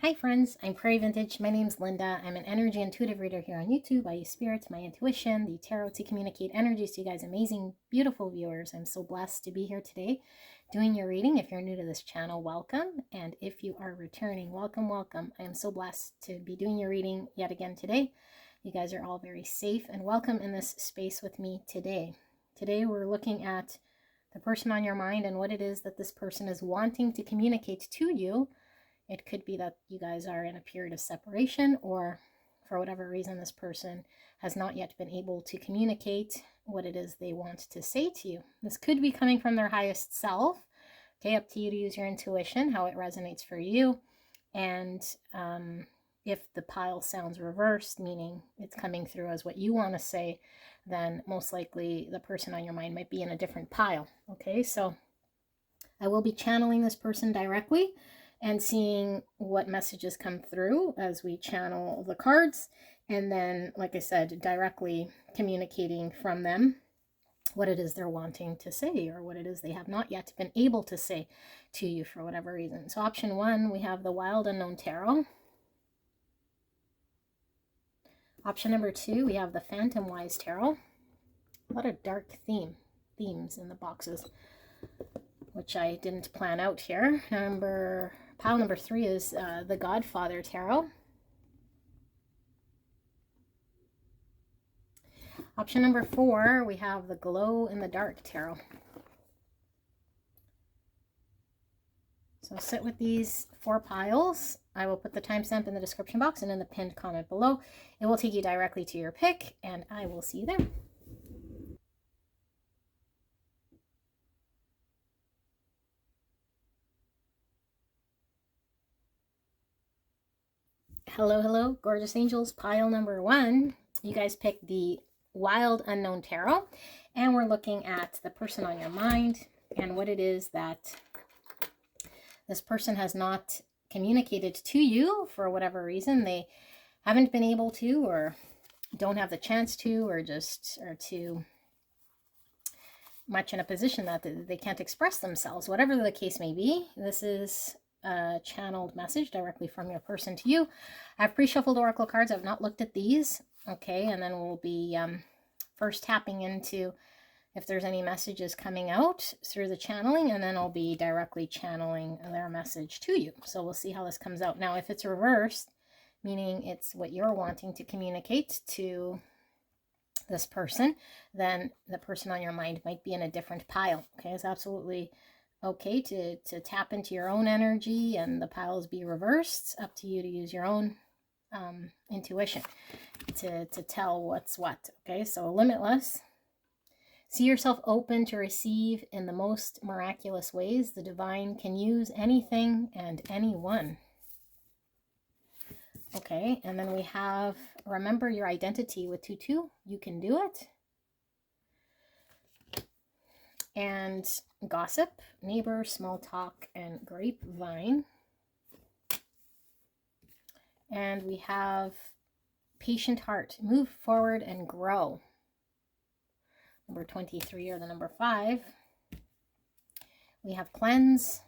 Hi friends, I'm Prairie Vintage. My name's Linda. I'm an energy intuitive reader here on YouTube. I use spirits, my intuition, the tarot to communicate energies to you guys, amazing, beautiful viewers. I'm so blessed to be here today doing your reading. If you're new to this channel, welcome. And if you are returning, welcome, welcome. I am so blessed to be doing your reading yet again today. You guys are all very safe and welcome in this space with me today. Today we're looking at the person on your mind and what it is that this person is wanting to communicate to you. It could be that you guys are in a period of separation, or for whatever reason this person has not yet been able to communicate what it is they want to say to you. This could be coming from their highest self. Okay, up to you to use your intuition, how it resonates for you. And if the pile sounds reversed, meaning it's coming through as what you want to say, then most likely the person on your mind might be in a different pile. Okay, so I will be channeling this person directly and seeing what messages come through as we channel the cards. And then, like I said, directly communicating from them what it is they're wanting to say, or what it is they have not yet been able to say to you for whatever reason. So option one, we have the Wild Unknown Tarot. Option number two, we have the Phantom Wise Tarot. A lot of dark themes in the boxes, which I didn't plan out here. Pile number three is the Godfather Tarot. Option number four, we have the Glow in the Dark Tarot. So sit with these four piles. I will put the timestamp in the description box and in the pinned comment below. It will take you directly to your pick, and I will see you there. Hello, gorgeous angels. Pile number one, you guys picked the Wild Unknown Tarot, and we're looking at the person on your mind and what it is that this person has not communicated to you for whatever reason. They haven't been able to, or don't have the chance to, or just are too much in a position that they can't express themselves. Whatever the case may be, this is a channeled message directly from your person to you. I have pre-shuffled oracle cards. I've not looked at these. Okay, and then we'll be first tapping into if there's any messages coming out through the channeling, and then I'll be directly channeling their message to you. So we'll see how this comes out. Now, if it's reversed, meaning it's what you're wanting to communicate to this person, then the person on your mind might be in a different pile. Okay, it's absolutely okay to tap into your own energy and the piles be reversed. It's up to you to use your own intuition to tell what's what. Okay, so limitless. See yourself open to receive in the most miraculous ways. The divine can use anything and anyone. Okay, and then we have remember your identity with 2-2. You can do it. And gossip, neighbor, small talk, and grapevine. And we have patient heart, move forward and grow. Number 23, or the number 5. We have cleanse,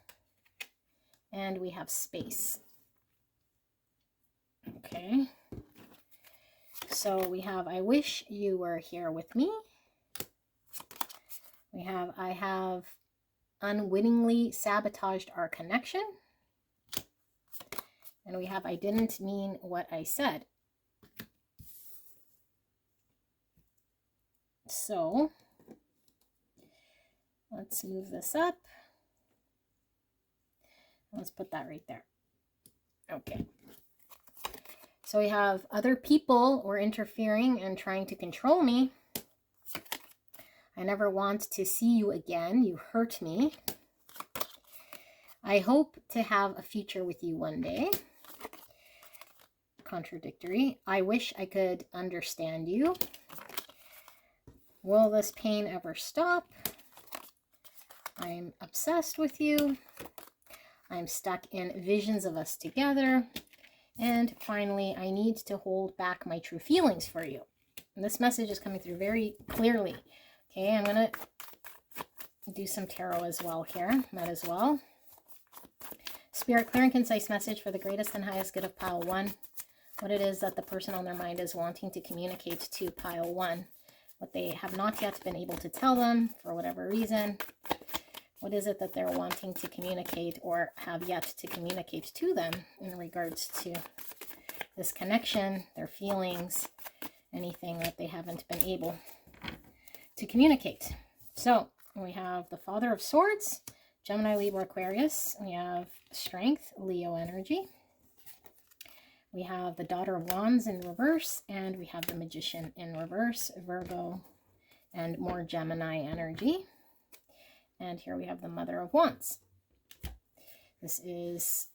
and we have space. Okay. So we have I wish you were here with me. We have I have unwittingly sabotaged our connection. And we have I didn't mean what I said. So let's move this up. Let's put that right there. Okay. So we have other people were interfering and trying to control me. I never want to see you again. You hurt me. I hope to have a future with you one day. Contradictory. I wish I could understand you. Will this pain ever stop? I'm obsessed with you. I'm stuck in visions of us together. And finally, I need to hold back my true feelings for you. And this message is coming through very clearly. Okay, I'm going to do some tarot as well here. Might as well. Spirit, clear and concise message for the greatest and highest good of pile 1. What it is that the person on their mind is wanting to communicate to pile 1. What they have not yet been able to tell them for whatever reason. What is it that they're wanting to communicate or have yet to communicate to them in regards to this connection, their feelings, anything that they haven't been able to communicate. So we have the Father of Swords, Gemini, Libra, Aquarius. We have Strength, Leo energy. We have the Daughter of Wands in reverse, and we have the Magician in reverse, Virgo, and more Gemini energy. And here we have the Mother of Wands. This is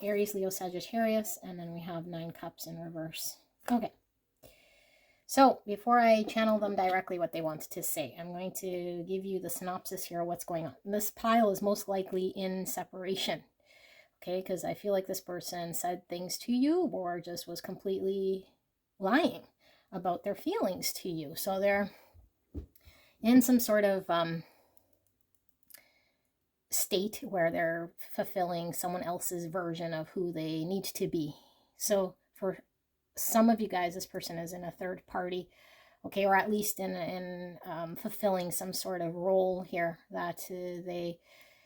Aries, Leo, Sagittarius, and then we have 9 Cups in reverse. Okay. So before I channel them directly what they want to say, I'm going to give you the synopsis here of what's going on. This pile is most likely in separation. Okay, because I feel like this person said things to you or just was completely lying about their feelings to you. So they're in some sort of state where they're fulfilling someone else's version of who they need to be. So for some of you guys, this person is in a third party, okay, or at least in fulfilling some sort of role here that they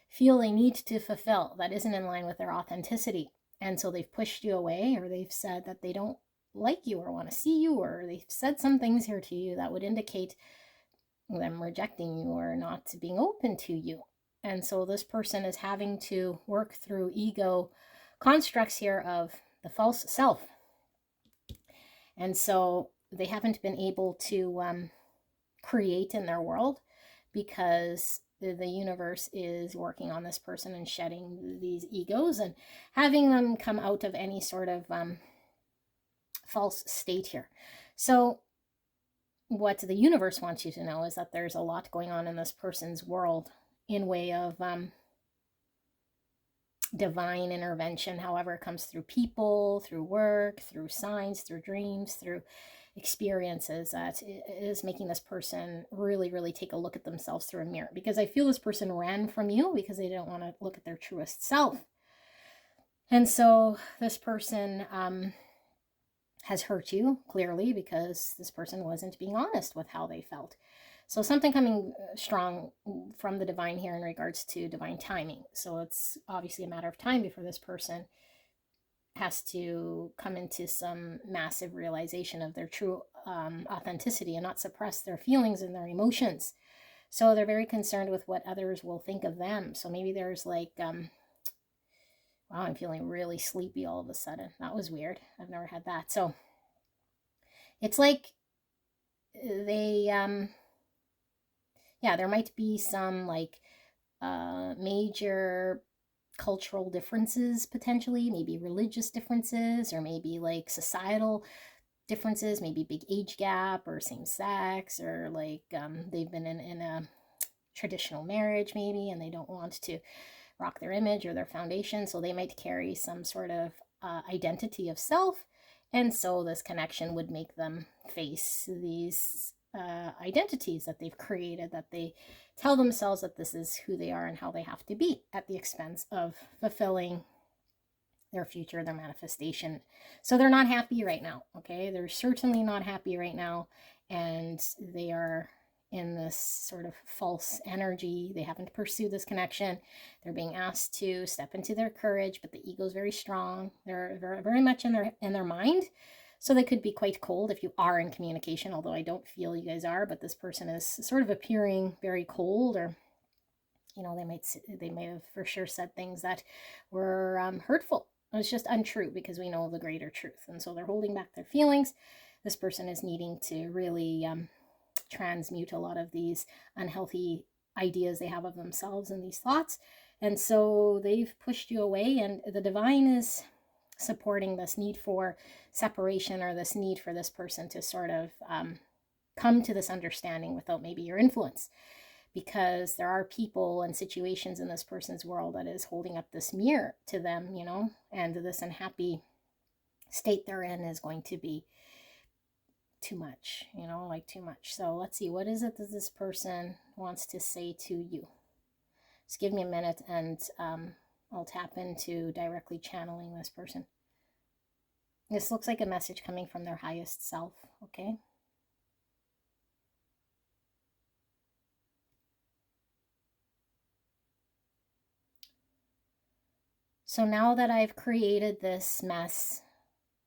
feel they need to fulfill that isn't in line with their authenticity. And so they've pushed you away, or they've said that they don't like you or want to see you, or they've said some things here to you that would indicate them rejecting you or not being open to you. And so this person is having to work through ego constructs here of the false self. And so they haven't been able to create in their world because the universe is working on this person and shedding these egos and having them come out of any sort of false state here. So what the universe wants you to know is that there's a lot going on in this person's world in way of divine intervention, however it comes through people, through work, through signs, through dreams, through experiences, that is making this person really, really take a look at themselves through a mirror. Because I feel this person ran from you because they didn't want to look at their truest self. And so this person has hurt you, clearly, because this person wasn't being honest with how they felt. So something coming strong from the divine here in regards to divine timing. So it's obviously a matter of time before this person has to come into some massive realization of their true authenticity and not suppress their feelings and their emotions. So they're very concerned with what others will think of them. So maybe there's like, wow, I'm feeling really sleepy all of a sudden. That was weird. I've never had that. So it's like they, yeah, there might be some like major cultural differences potentially, maybe religious differences, or maybe like societal differences, maybe big age gap or same sex, or like they've been in a traditional marriage maybe, and they don't want to rock their image or their foundation, so they might carry some sort of identity of self, and so this connection would make them face these identities that they've created, that they tell themselves that this is who they are and how they have to be, at the expense of fulfilling their future, their manifestation. So they're not happy right now, okay? They're certainly not happy right now, and they are in this sort of false energy. They haven't pursued this connection. They're being asked to step into their courage, but the ego is very strong. They're very much in their mind. So they could be quite cold if you are in communication, although I don't feel you guys are, but this person is sort of appearing very cold, or, you know, they may have for sure said things that were hurtful. It's just untrue because we know the greater truth. And so they're holding back their feelings. This person is needing to really transmute a lot of these unhealthy ideas they have of themselves and these thoughts. And so they've pushed you away, and the divine is supporting this need for separation, or this need for this person to sort of come to this understanding without maybe your influence, because there are people and situations in this person's world that is holding up this mirror to them, you know, and this unhappy state they're in is going to be too much, you know, like too much. So let's see, what is it that this person wants to say to you? Just give me a minute and I'll tap into directly channeling this person. This looks like a message coming from their highest self, okay? So now that I've created this mess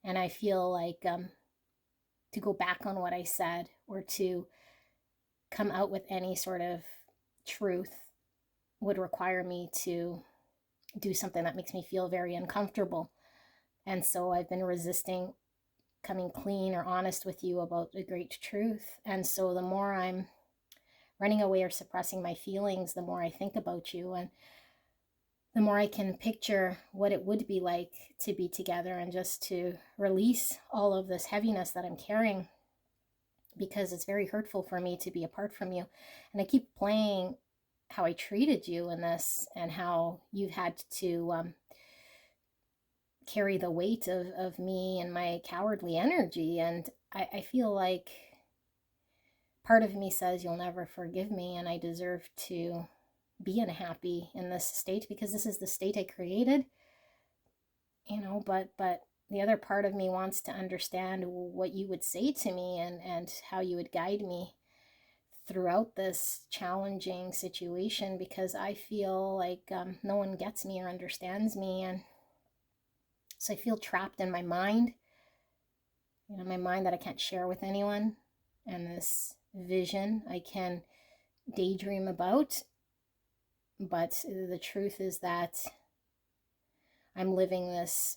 and I feel like to go back on what I said or to come out with any sort of truth would require me to do something that makes me feel very uncomfortable. And so I've been resisting coming clean or honest with you about the great truth. And so the more I'm running away or suppressing my feelings, the more I think about you, and the more I can picture what it would be like to be together and just to release all of this heaviness that I'm carrying, because it's very hurtful for me to be apart from you. And I keep playing how I treated you in this and how you've had to carry the weight of me and my cowardly energy. And I feel like part of me says you'll never forgive me and I deserve to be unhappy in this state because this is the state I created, you know, but the other part of me wants to understand what you would say to me and how you would guide me throughout this challenging situation, because I feel like no one gets me or understands me. And so I feel trapped in my mind, you know, my mind that I can't share with anyone, and this vision I can daydream about. But the truth is that I'm living this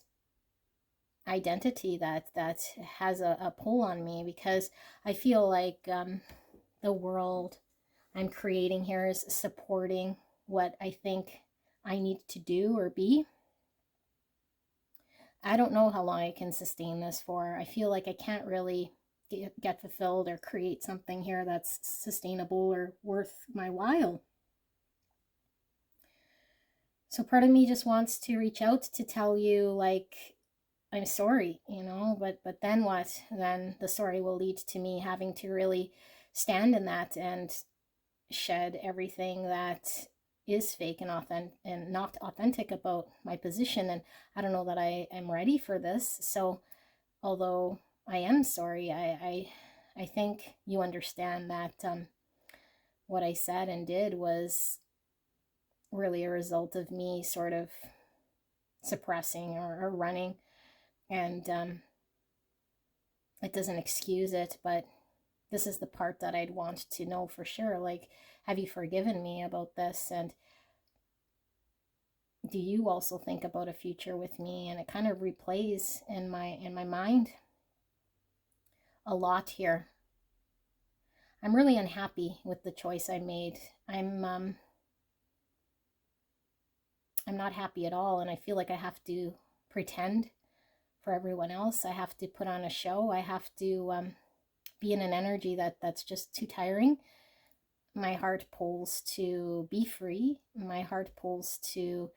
identity that has a pull on me, because I feel like the world I'm creating here is supporting what I think I need to do or be. I don't know how long I can sustain this for. I feel like I can't really get fulfilled or create something here that's sustainable or worth my while. So part of me just wants to reach out to tell you, like, I'm sorry, you know, but then what? Then the story will lead to me having to really stand in that and shed everything that is fake and not authentic about my position. And I don't know that I am ready for this. So although I am sorry, I think you understand that what I said and did was really a result of me sort of suppressing or running. And it doesn't excuse it, but this is the part that I'd want to know for sure. Like, have you forgiven me about this? And do you also think about a future with me? And it kind of replays in my mind a lot here. I'm really unhappy with the choice I made. I'm not happy at all, and I feel like I have to pretend for everyone else. I have to put on a show. I have to be in an energy that's just too tiring. My heart pulls to be free. My heart pulls to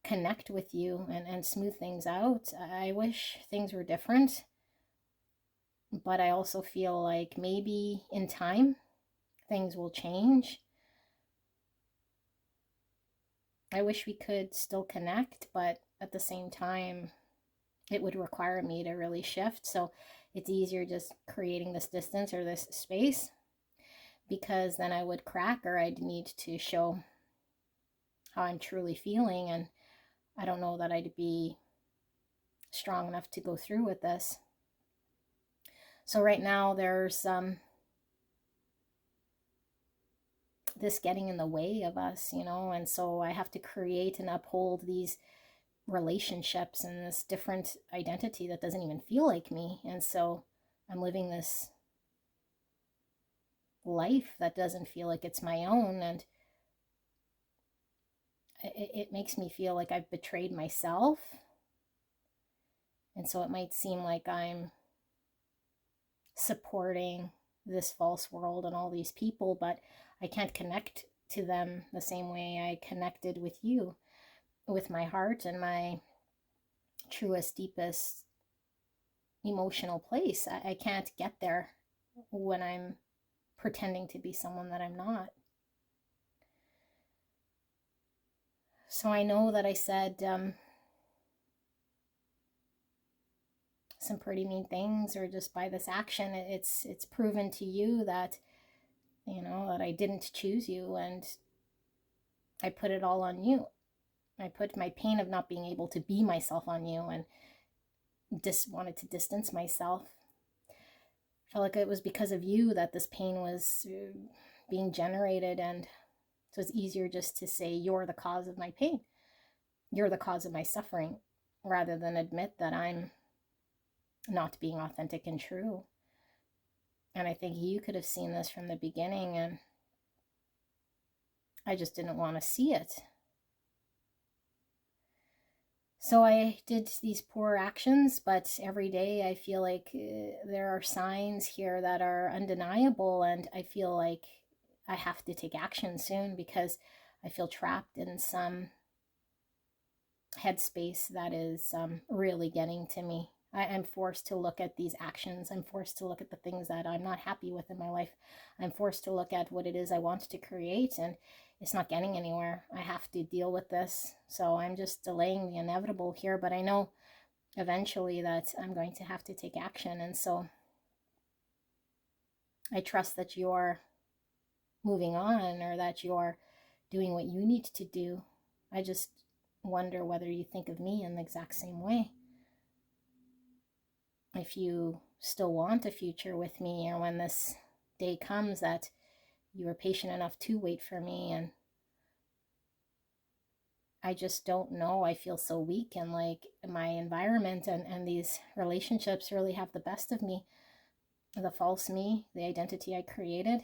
connect with you and smooth things out. I wish things were different, but I also feel like maybe in time things will change. I wish we could still connect, but at the same time, it would require me to really shift. So it's easier just creating this distance or this space, because then I would crack, or I'd need to show how I'm truly feeling. And I don't know that I'd be strong enough to go through with this. So right now there's this getting in the way of us, you know, and so I have to create and uphold these relationships and this different identity that doesn't even feel like me. And so I'm living this life that doesn't feel like it's my own, and it makes me feel like I've betrayed myself. And so it might seem like I'm supporting this false world and all these people, but I can't connect to them the same way I connected with you, with my heart and my truest, deepest emotional place. I can't get there when I'm pretending to be someone that I'm not. So I know that I said some pretty mean things, or just by this action, it's proven to you that, you know, that I didn't choose you, and I put it all on you. I put my pain of not being able to be myself on you, and wanted to distance myself. I felt like it was because of you that this pain was being generated, and so it's easier just to say you're the cause of my pain, you're the cause of my suffering, rather than admit that I'm not being authentic and true. And I think you could have seen this from the beginning, and I just didn't want to see it. So I did these poor actions, but every day I feel like there are signs here that are undeniable, and I feel like I have to take action soon, because I feel trapped in some headspace that is really getting to me. I'm forced to look at these actions. I'm forced to look at the things that I'm not happy with in my life. I'm forced to look at what it is I want to create, and it's not getting anywhere. I have to deal with this. So I'm just delaying the inevitable here, but I know eventually that I'm going to have to take action. And so I trust that you're moving on, or that you're doing what you need to do. I just wonder whether you think of me in the exact same way. If you still want a future with me, or when this day comes that you are patient enough to wait for me. And I just don't know. I feel so weak, and like my environment and these relationships really have the best of me, the false me, the identity I created.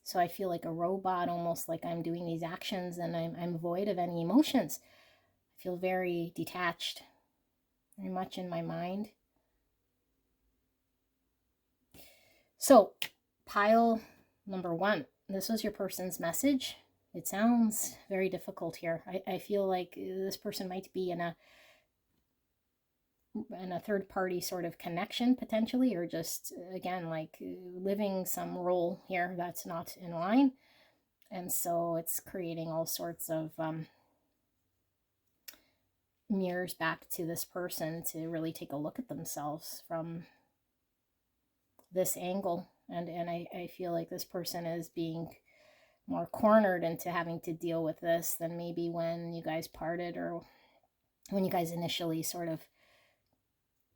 So I feel like a robot, almost like I'm doing these actions and I'm void of any emotions. I feel very detached, very much in my mind. So pile number 1, this was your person's message. It sounds very difficult here. I feel like this person might be in a third party sort of connection potentially, or just, again, like living some role here that's not in line. And so it's creating all sorts of mirrors back to this person to really take a look at themselves from this angle. And I feel like this person is being more cornered into having to deal with this than maybe when you guys parted, or when you guys initially sort of,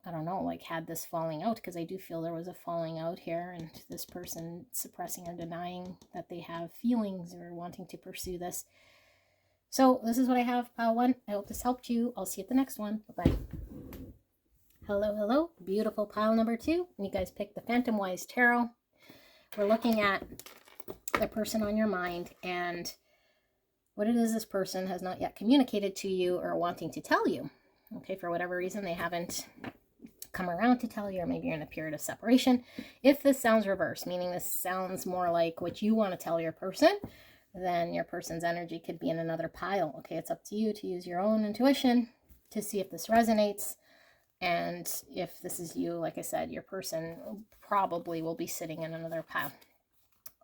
I don't know, like had this falling out, because I do feel there was a falling out here, and this person suppressing or denying that they have feelings or wanting to pursue this. So this is what I have, pile 1. I hope this helped you. I'll see you at the next one. Bye-bye. Hello, beautiful pile number 2. You guys picked the Phantom Wise Tarot. We're looking at the person on your mind, and what it is this person has not yet communicated to you or wanting to tell you. Okay, for whatever reason, they haven't come around to tell you, or maybe you're in a period of separation. If this sounds reversed, meaning this sounds more like what you want to tell your person, then your person's energy could be in another pile. Okay, it's up to you to use your own intuition to see if this resonates. And if this is you, like I said, your person probably will be sitting in another pile.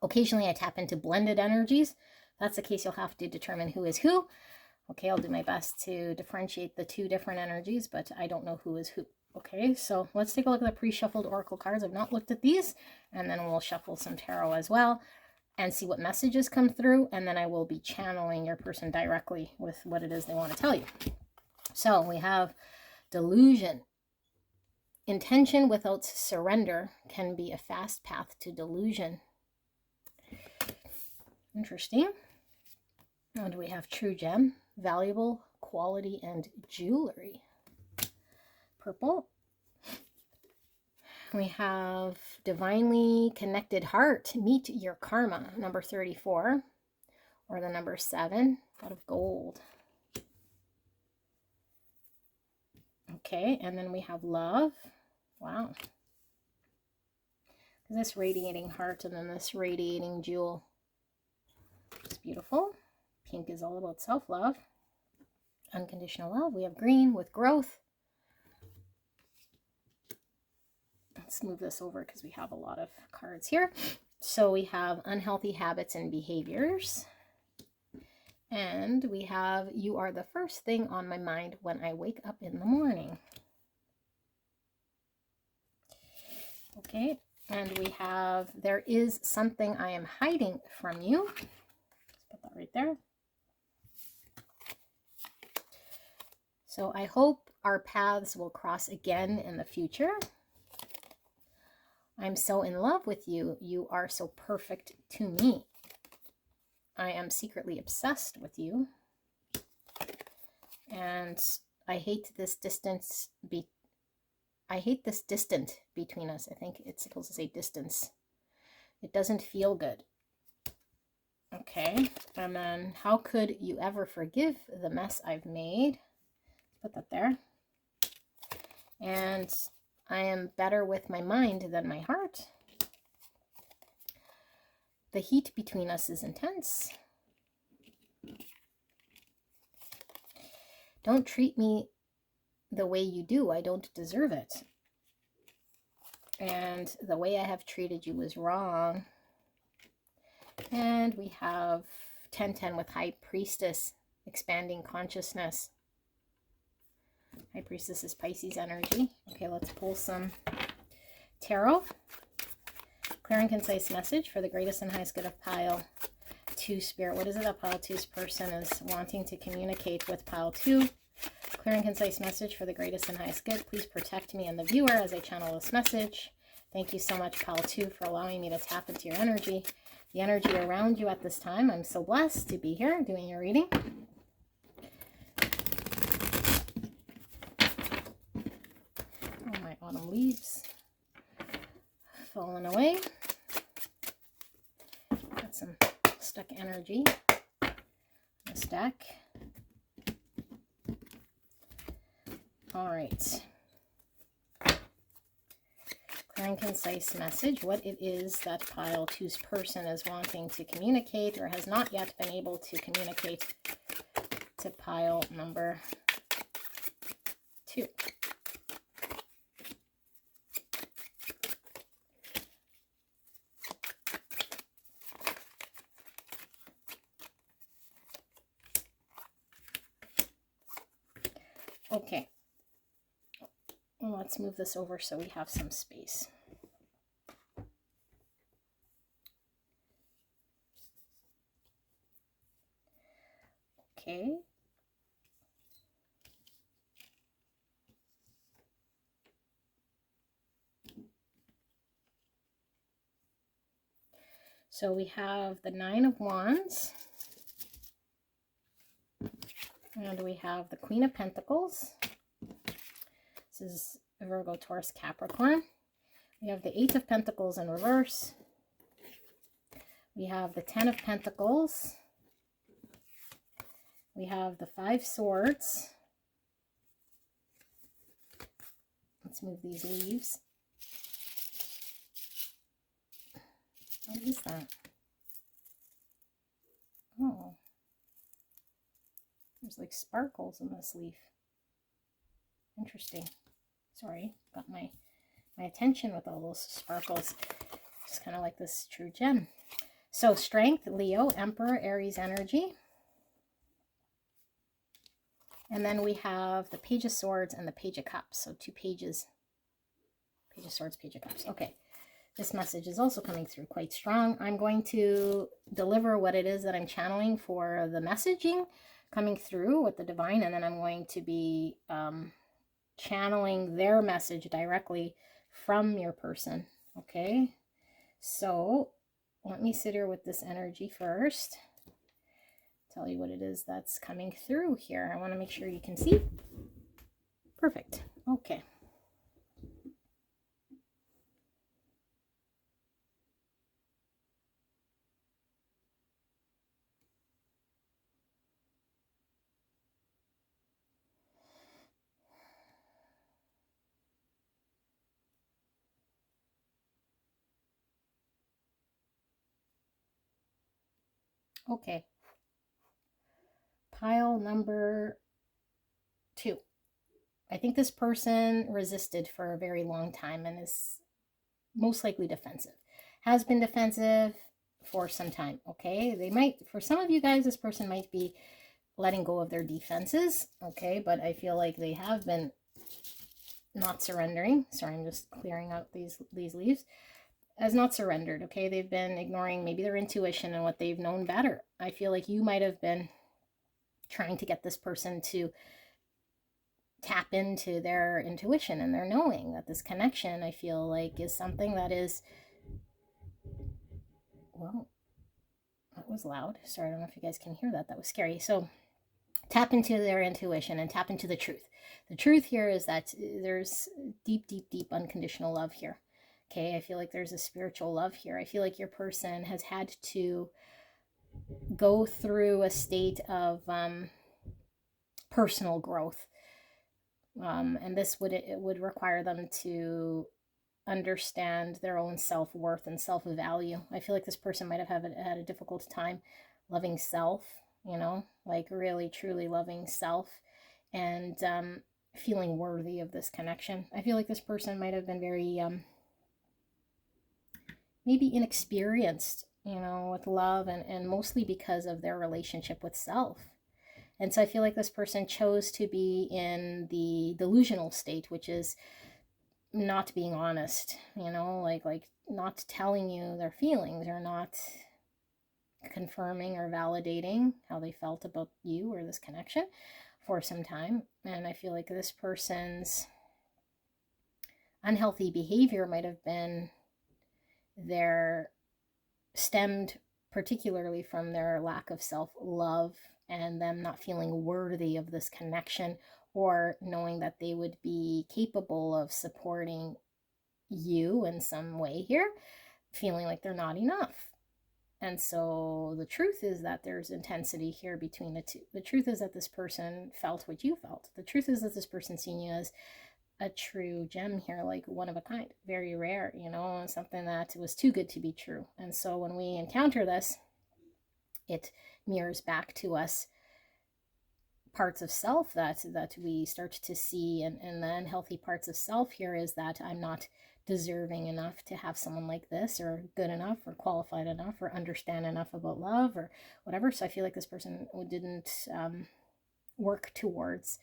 Occasionally I tap into blended energies. If that's the case, you'll have to determine who is who. Okay, I'll do my best to differentiate the 2 different energies, but I don't know who is who. Okay, so let's take a look at the pre-shuffled oracle cards. I've not looked at these, and then we'll shuffle some tarot as well and see what messages come through, and then I will be channeling your person directly with what it is they want to tell you. So we have delusion. Intention without surrender can be a fast path to delusion. Interesting. And we have true gem, valuable quality, and jewelry. Purple. We have divinely connected heart, meet your karma, number 34, or the number 7, out of gold. Okay, and then we have love. Wow. This radiating heart, and then this radiating jewel. It's beautiful. Pink is all about self-love. Unconditional love. We have green with growth. Let's move this over because we have a lot of cards here. So we have unhealthy habits and behaviors. And we have, you are the first thing on my mind when I wake up in the morning. Okay, and we have, there is something I am hiding from you. Let's put that right there. So I hope our paths will cross again in the future. I'm so in love with you. You are so perfect to me. I am secretly obsessed with you. And I hate this distance. I hate this distant between us. I think it's supposed to say distance. It doesn't feel good. Okay. And then, how could you ever forgive the mess I've made? Put that there. And I am better with my mind than my heart. The heat between us is intense. Don't treat me the way you do. I don't deserve it. And the way I have treated you was wrong. And we have 1010 with High Priestess, expanding consciousness. High Priestess is Pisces energy. Okay, let's pull some tarot. Clear and concise message for the greatest and highest good of pile 2 spirit. What is it that pile 2's person is wanting to communicate with pile 2? Clear and concise message for the greatest and highest good. Please protect me and the viewer as I channel this message. Thank you so much, pile 2, for allowing me to tap into your energy. The energy around you at this time. I'm so blessed to be here doing your reading. Oh, my autumn leaves falling away. Got some stuck energy on the stack. All right. Clear and concise message. What it is that pile 2's person is wanting to communicate or has not yet been able to communicate to pile number 2. Okay. Let's move this over so we have some space. Okay. So we have the 9 of Wands. And we have the Queen of Pentacles. This is Virgo, Taurus, Capricorn. We have the 8 of Pentacles in reverse. We have the 10 of Pentacles. We have the 5 Swords. Let's move these leaves. What is that? Oh. There's like sparkles in this leaf. Interesting. Sorry, got my attention with all those sparkles. Just kind of like this true gem. So Strength, Leo, Emperor, Aries energy. And then we have the Page of Swords and the Page of Cups. So 2 pages. Page of Swords, Page of Cups. Okay. This message is also coming through quite strong. I'm going to deliver what it is that I'm channeling for the messaging coming through with the divine. And then I'm going to be channeling their message directly from your person. Okay. So let me sit here with this energy first. Tell you what it is that's coming through here. I want to make sure you can see. Perfect. Okay. Okay. Pile number 2. I think this person resisted for a very long time and is most likely defensive. Has been defensive, for some time. Okay, they might, for some of you guys, this person might be letting go of their defenses. Okay, but I feel like they have been not surrendering. Sorry, I'm just clearing out these leaves. As not surrendered. Okay, they've been ignoring maybe their intuition and what they've known better. I feel like you might have been trying to get this person to tap into their intuition and their knowing, that this connection, I feel like, is something that is, well, that was loud. Sorry, I don't know if you guys can hear that. That was scary. So tap into their intuition and tap into the truth. The truth here is that there's deep, deep, deep unconditional love here. Okay, I feel like there's a spiritual love here. I feel like your person has had to go through a state of personal growth. And this would require them to understand their own self-worth and self-value. I feel like this person might have had a difficult time loving self, like really truly loving self, and feeling worthy of this connection. I feel like this person might have been very maybe inexperienced, with love, and mostly because of their relationship with self. And so I feel like this person chose to be in the delusional state, which is not being honest, like not telling you their feelings, or not confirming or validating how they felt about you or this connection for some time. And I feel like this person's unhealthy behavior might have been stemmed particularly from their lack of self-love and them not feeling worthy of this connection, or knowing that they would be capable of supporting you in some way here, feeling like they're not enough. And so the truth is that there's intensity here between the two. The truth is that this person felt what you felt. The truth is that this person seen you as a true gem here, like one of a kind, very rare, something that was too good to be true. And so when we encounter this, it mirrors back to us parts of self that we start to see. And the unhealthy parts of self here is that I'm not deserving enough to have someone like this, or good enough, or qualified enough, or understand enough about love, or whatever. So I feel like this person didn't work towards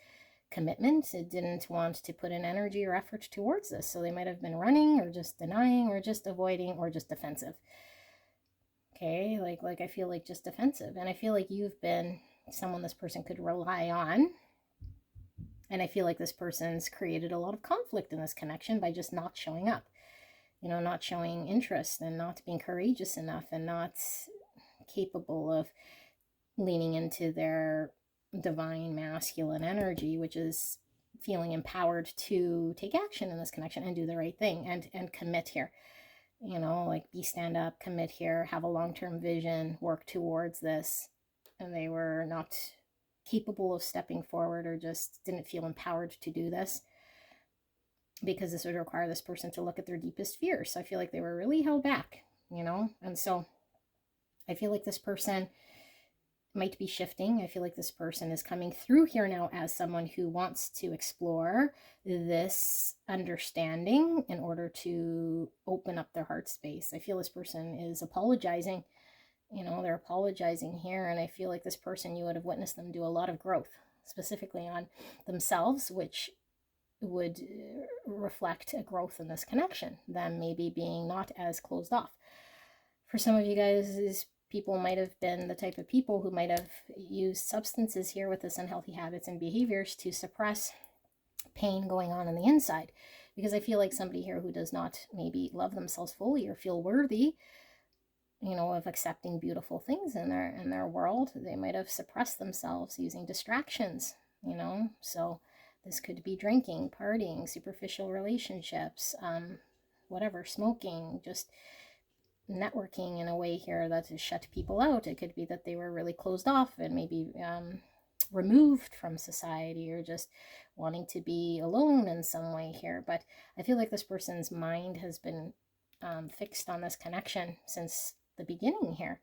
commitment. It didn't want to put in energy or effort towards this. So they might have been running, or just denying, or just avoiding, or just defensive. Okay, like I feel like just defensive. And I feel like you've been someone this person could rely on. And I feel like this person's created a lot of conflict in this connection by just not showing up, not showing interest, and not being courageous enough, and not capable of leaning into their divine masculine energy, which is feeling empowered to take action in this connection and do the right thing, and commit here. Like be stand up, commit here, have a long-term vision, work towards this. And they were not capable of stepping forward, or just didn't feel empowered to do this, because this would require this person to look at their deepest fears. So I feel like they were really held back, and so I feel like this person might be shifting. I feel like this person is coming through here now as someone who wants to explore this understanding in order to open up their heart space. I feel this person is apologizing. They're apologizing here, and I feel like this person, you would have witnessed them do a lot of growth, specifically on themselves, which would reflect a growth in this connection, them maybe being not as closed off. For some of you guys, these people might have been the type of people who might have used substances here with this unhealthy habits and behaviors to suppress pain going on the inside. Because I feel like somebody here who does not maybe love themselves fully or feel worthy, of accepting beautiful things in their world, they might have suppressed themselves using distractions, so this could be drinking, partying, superficial relationships, whatever, smoking, just networking in a way here that has shut people out. It could be that they were really closed off and maybe removed from society, or just wanting to be alone in some way here. But I feel like this person's mind has been fixed on this connection since the beginning here.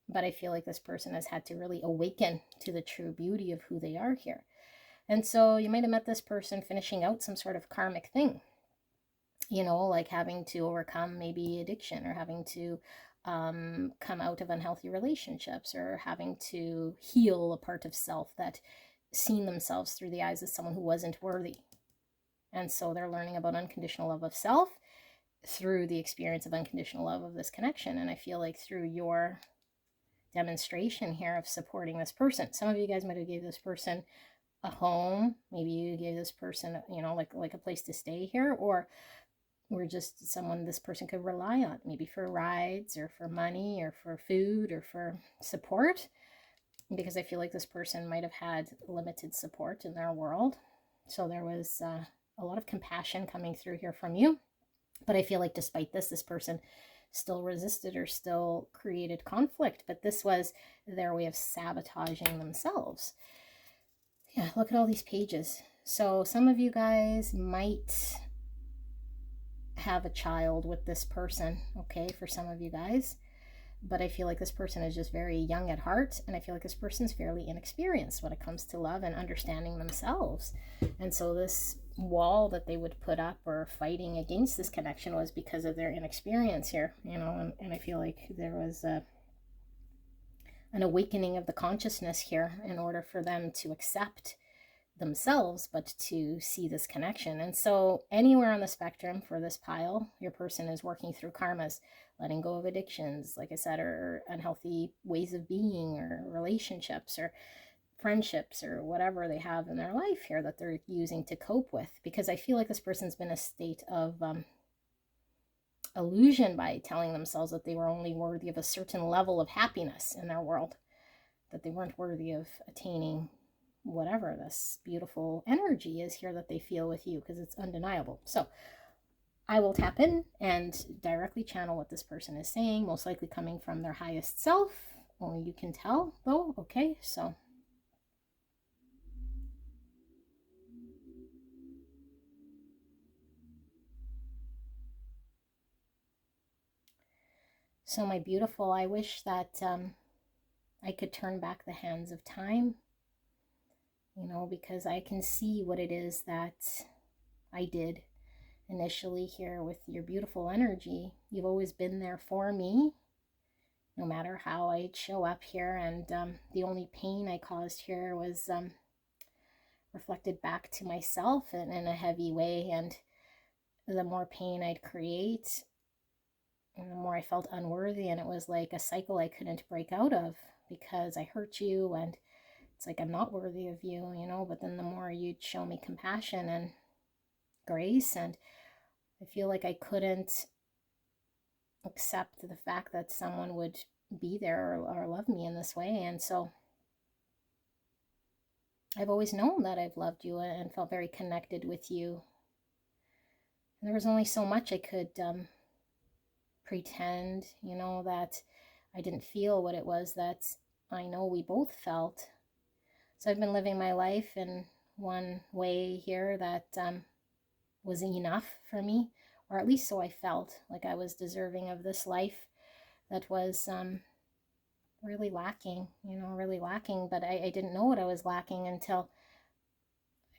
But I feel like this person has had to really awaken to the true beauty of who they are here. And so you might have met this person finishing out some sort of karmic thing, like having to overcome maybe addiction, or having to come out of unhealthy relationships, or having to heal a part of self that seen themselves through the eyes of someone who wasn't worthy. And so they're learning about unconditional love of self through the experience of unconditional love of this connection. And I feel like through your demonstration here of supporting this person, some of you guys might have gave this person a home, maybe you gave this person, you know, like a place to stay here, or we're just someone this person could rely on, maybe for rides or for money or for food or for support, because I feel like this person might have had limited support in their world. So there was a lot of compassion coming through here from you. But I feel like despite this person still resisted or still created conflict. But this was their way of sabotaging themselves. Yeah, look at all these pages. So some of you guys might have a child with this person, okay, for some of you guys. But I feel like this person is just very young at heart, and I feel like this person's fairly inexperienced when it comes to love and understanding themselves. And so this wall that they would put up or fighting against this connection was because of their inexperience here, you know. And I feel like there was an awakening of the consciousness here in order for them to accept themselves, but to see this connection. And so anywhere on the spectrum for this pile, your person is working through karmas, letting go of addictions, like I said, or unhealthy ways of being, or relationships, or friendships, or whatever they have in their life here that they're using to cope with. Because I feel like this person's been in a state of illusion by telling themselves that they were only worthy of a certain level of happiness in their world, that they weren't worthy of attaining whatever this beautiful energy is here that they feel with you, because it's undeniable. So I will tap in and directly channel what this person is saying, most likely coming from their highest self. Only you can tell, though. Okay, so my beautiful, I wish that I could turn back the hands of time, you know, because I can see what it is that I did initially here with your beautiful energy. You've always been there for me, no matter how I'd show up here. And the only pain I caused here was reflected back to myself in a heavy way. And the more pain I'd create, and the more I felt unworthy. And it was like a cycle I couldn't break out of, because I hurt you and it's like I'm not worthy of you, you know. But then the more you'd show me compassion and grace, and I feel like I couldn't accept the fact that someone would be there or love me in this way. And so I've always known that I've loved you and felt very connected with you. And there was only so much I could pretend, you know, that I didn't feel what it was that I know we both felt. So I've been living my life in one way here that was enough for me, or at least so I felt like I was deserving of this life that was really lacking, you know, really lacking. But I didn't know what I was lacking until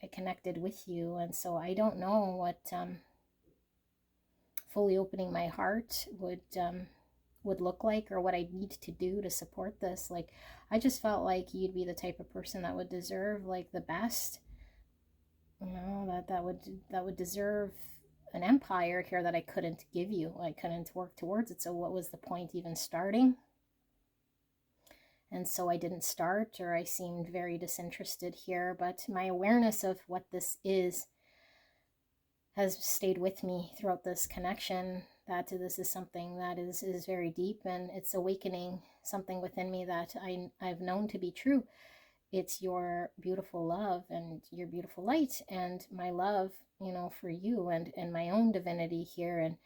I connected with you. And so I don't know what fully opening my heart would look like, or what I need to do to support this. Like, I just felt like you'd be the type of person that would deserve like the best, you know, that would deserve an empire here that I couldn't give you. I couldn't work towards it. So what was the point even starting? And so I didn't start, or I seemed very disinterested here. But my awareness of what this is has stayed with me throughout this connection, that this is something that is very deep, and it's awakening something within me that I've known to be true. It's your beautiful love and your beautiful light, and my love, you know, for you, and my own divinity here, and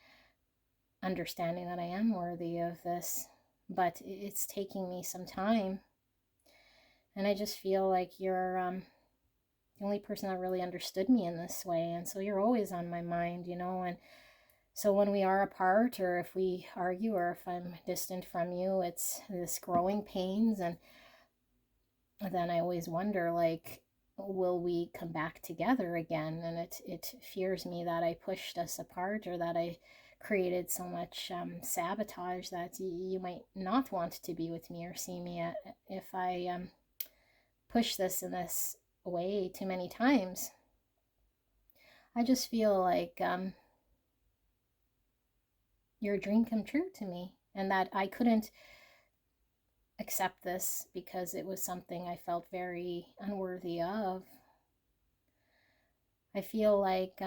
understanding that I am worthy of this. But it's taking me some time, and I just feel like you're the only person that really understood me in this way. And so you're always on my mind, you know. And so when we are apart, or if we argue, or if I'm distant from you, it's this growing pains. And then I always wonder, like, will we come back together again? And it fears me that I pushed us apart, or that I created so much sabotage that you might not want to be with me or see me if I push this in this way too many times. I just feel like you're a dream come true to me, and that I couldn't accept this because it was something I felt very unworthy of. I feel like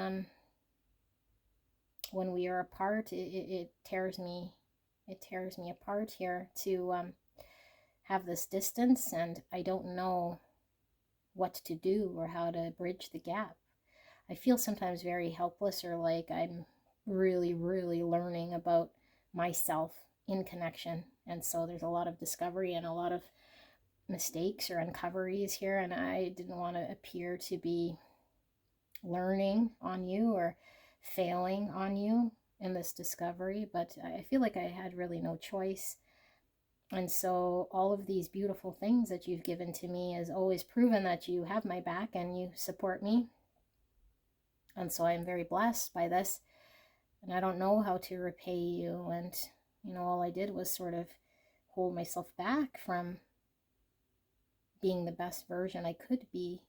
when we are apart, it tears me apart here to have this distance, and I don't know what to do or how to bridge the gap. I feel sometimes very helpless, or like I'm really, really learning about myself in connection. And so there's a lot of discovery and a lot of mistakes or uncoveries here, and I didn't want to appear to be learning on you or failing on you in this discovery, but I feel like I had really no choice. And so all of these beautiful things that you've given to me has always proven that you have my back and you support me. And so I'm very blessed by this, and I don't know how to repay you. And all I did was sort of hold myself back from being the best version I could be,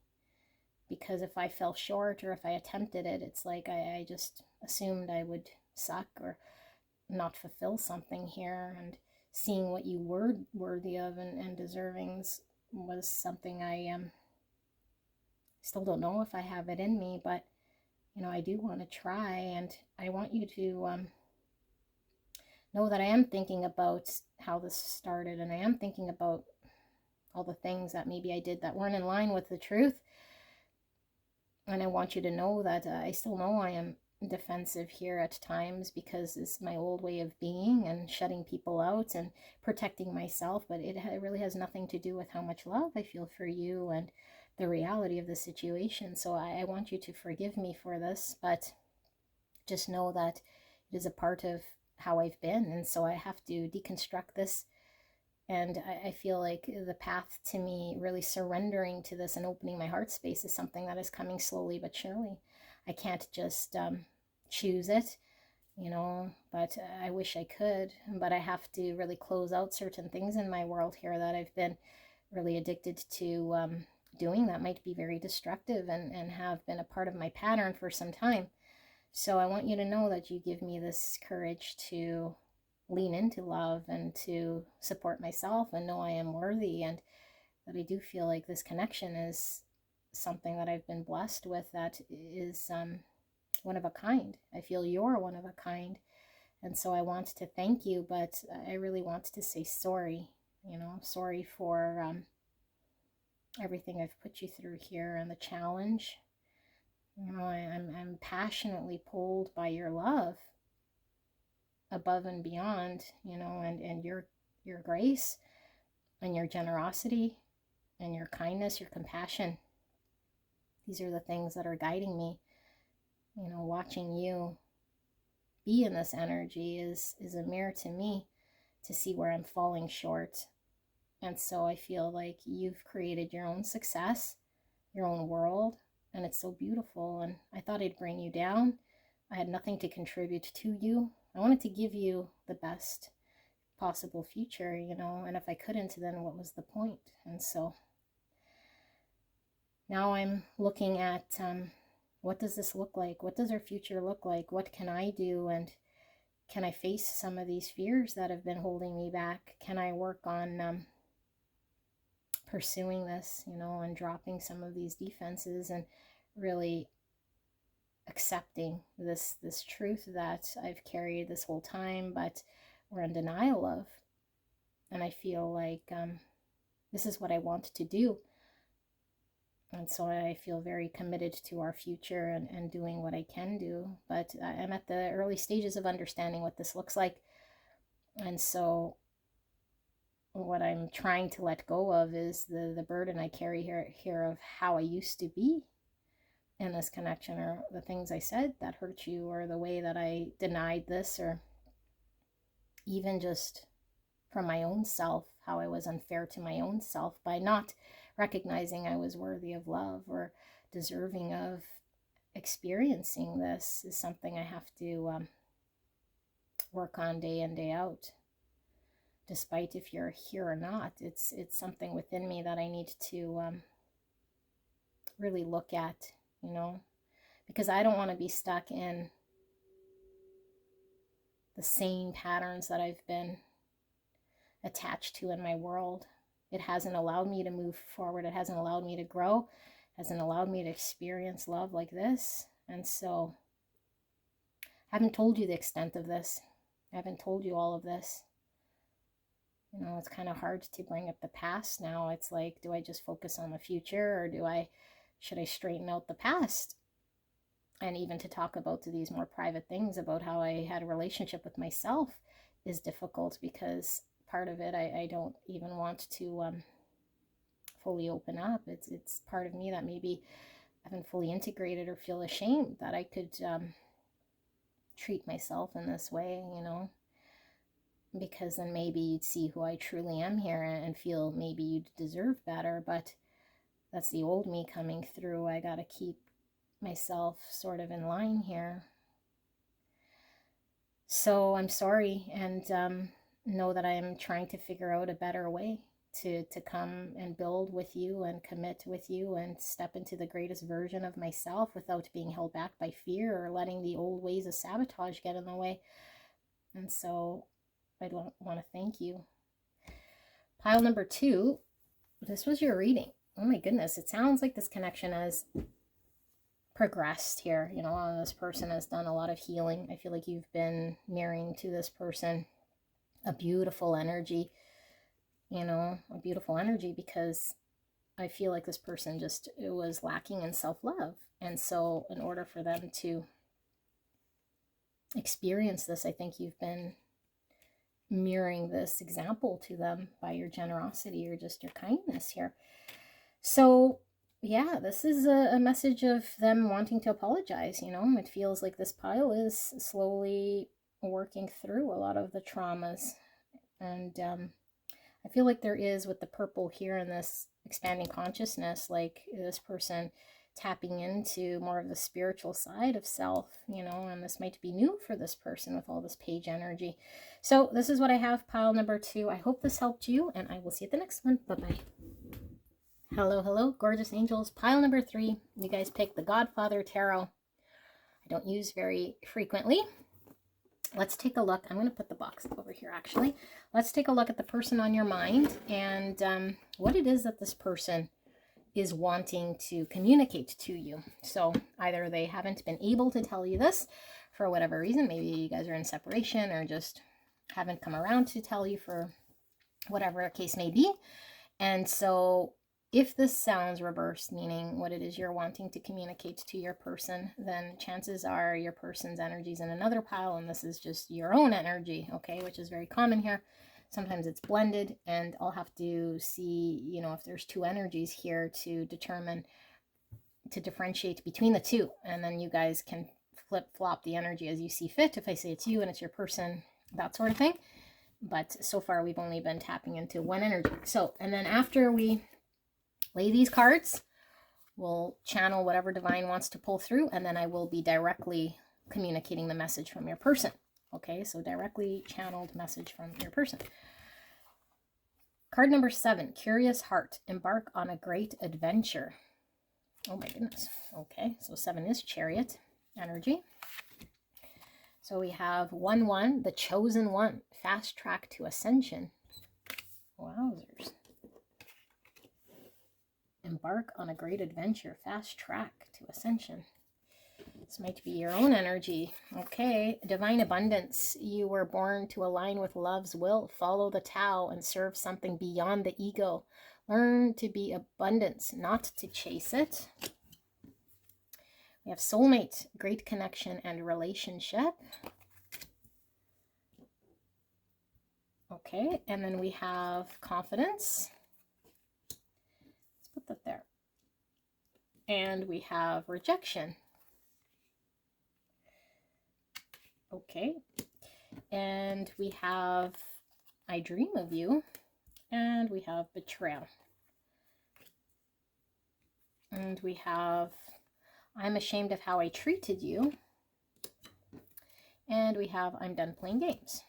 because if I fell short or if I attempted it, it's like I just assumed I would suck or not fulfill something here. And seeing what you were worthy of and deserving was something I still don't know if I have it in me, but I do want to try, and I want you to know that I am thinking about how this started, and I am thinking about all the things that maybe I did that weren't in line with the truth. And I want you to know that I still know I am defensive here at times, because it's my old way of being and shutting people out and protecting myself. But it really has nothing to do with how much love I feel for you and the reality of the situation. So I want you to forgive me for this, but just know that it is a part of how I've been. And so I have to deconstruct this. And I feel like the path to me really surrendering to this and opening my heart space is something that is coming slowly but surely. I can't just choose it, but I wish I could. But I have to really close out certain things in my world here that I've been really addicted to doing, that might be very destructive and have been a part of my pattern for some time. So I want you to know that you give me this courage to lean into love and to support myself and know I am worthy, and that I do feel like this connection is something that I've been blessed with, that is one of a kind. I feel you're one of a kind. And so I want to thank you, but I really want to say sorry, sorry for everything I've put you through here and the challenge. I'm passionately pulled by your love above and beyond, and your grace and your generosity and your kindness, your compassion. These are the things that are guiding me. Watching you be in this energy is a mirror to me to see where I'm falling short. And so I feel like you've created your own success, your own world, and it's so beautiful. And I thought I'd bring you down. I had nothing to contribute to you. I wanted to give you the best possible future, and if I couldn't, then what was the point? And so now I'm looking at what does this look like? What does our future look like? What can I do? And can I face some of these fears that have been holding me back? Can I work on pursuing this, and dropping some of these defenses and really accepting this truth that I've carried this whole time, but we're in denial of. And I feel like this is what I want to do. And so I feel very committed to our future and doing what I can do. But I'm at the early stages of understanding what this looks like. And so what I'm trying to let go of is the burden I carry here of how I used to be in this connection, or the things I said that hurt you, or the way that I denied this, or even just from my own self, how I was unfair to my own self by not recognizing I was worthy of love or deserving of experiencing this, is something I have to work on day in, day out. Despite if you're here or not, it's something within me that I need to really look at, you know, because I don't want to be stuck in the same patterns that I've been attached to in my world. It hasn't allowed me to move forward. It hasn't allowed me to grow. It hasn't allowed me to experience love like this. And so I haven't told you the extent of this. I haven't told you all of this. You know, it's kind of hard to bring up the past now. It's like, do I just focus on the future, or should I straighten out the past? And even to talk about these more private things about how I had a relationship with myself is difficult, because part of it I don't even want to fully open up. It's part of me that maybe I haven't fully integrated, or feel ashamed that I could treat myself in this way, you know, because then maybe you'd see who I truly am here and feel maybe you'd deserve better. But that's the old me coming through. I gotta keep myself sort of in line here. So I'm sorry, and know that I'm trying to figure out a better way to come and build with you and commit with you and step into the greatest version of myself without being held back by fear or letting the old ways of sabotage get in the way. And so I want to thank you. Pile number 2, this was your reading. Oh my goodness, it sounds like this connection has progressed here. You know, this person has done a lot of healing. I feel like you've been mirroring to this person a beautiful energy, you know, a beautiful energy, because I feel like this person just was lacking in self-love. And so in order for them to experience this, I think you've been mirroring this example to them by your generosity or just your kindness here. So yeah, this is a message of them wanting to apologize. You know, it feels like this pile is slowly working through a lot of the traumas. And I feel like there is, with the purple here in this expanding consciousness, like this person tapping into more of the spiritual side of self, you know, and this might be new for this person with all this page energy. So this is what I have, pile number 2. I hope this helped you, and I will see you at the next one. Bye-bye. Hello, hello, gorgeous angels. Pile number 3. You guys picked the Godfather Tarot. I don't use very frequently. Let's take a look. I'm going to put the box over here, actually. Let's take a look at the person on your mind and what it is that this person is wanting to communicate to you. So either they haven't been able to tell you this for whatever reason. Maybe you guys are in separation or just haven't come around to tell you for whatever the case may be. And so if this sounds reversed, meaning what it is you're wanting to communicate to your person, then chances are your person's energy is in another pile and this is just your own energy, okay, which is very common here. Sometimes it's blended, and I'll have to see, you know, if there's 2 energies here to determine, to differentiate between the 2. And then you guys can flip-flop the energy as you see fit. If I say it's you and it's your person, that sort of thing. But so far we've only been tapping into one energy. So, and then after we lay these cards, we'll channel whatever divine wants to pull through, and then I will be directly communicating the message from your person. Okay, so directly channeled message from your person. Card number 7, Curious Heart. Embark on a great adventure. Oh my goodness. Okay, so 7 is Chariot energy. So we have 1-1, the Chosen One. Fast track to ascension. Wowzers. Embark on a great adventure. Fast track to ascension. This might be your own energy. Okay, divine abundance. You were born to align with love's will. Follow the Tao and serve something beyond the ego. Learn to be abundance, not to chase it. We have soulmate, great connection and relationship. Okay, and then we have confidence. Let's put that there. And we have rejection. Okay, and we have I dream of you, and we have betrayal, and we have I'm ashamed of how I treated you, And we have I'm done playing games.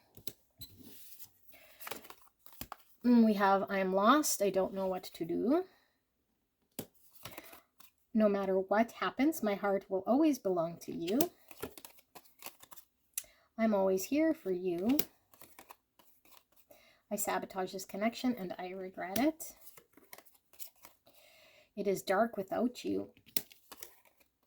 We have I'm lost, I don't know what to do. No matter what happens, my heart will always belong to you. I'm always here for you. I sabotage this connection and I regret it. It is dark without you.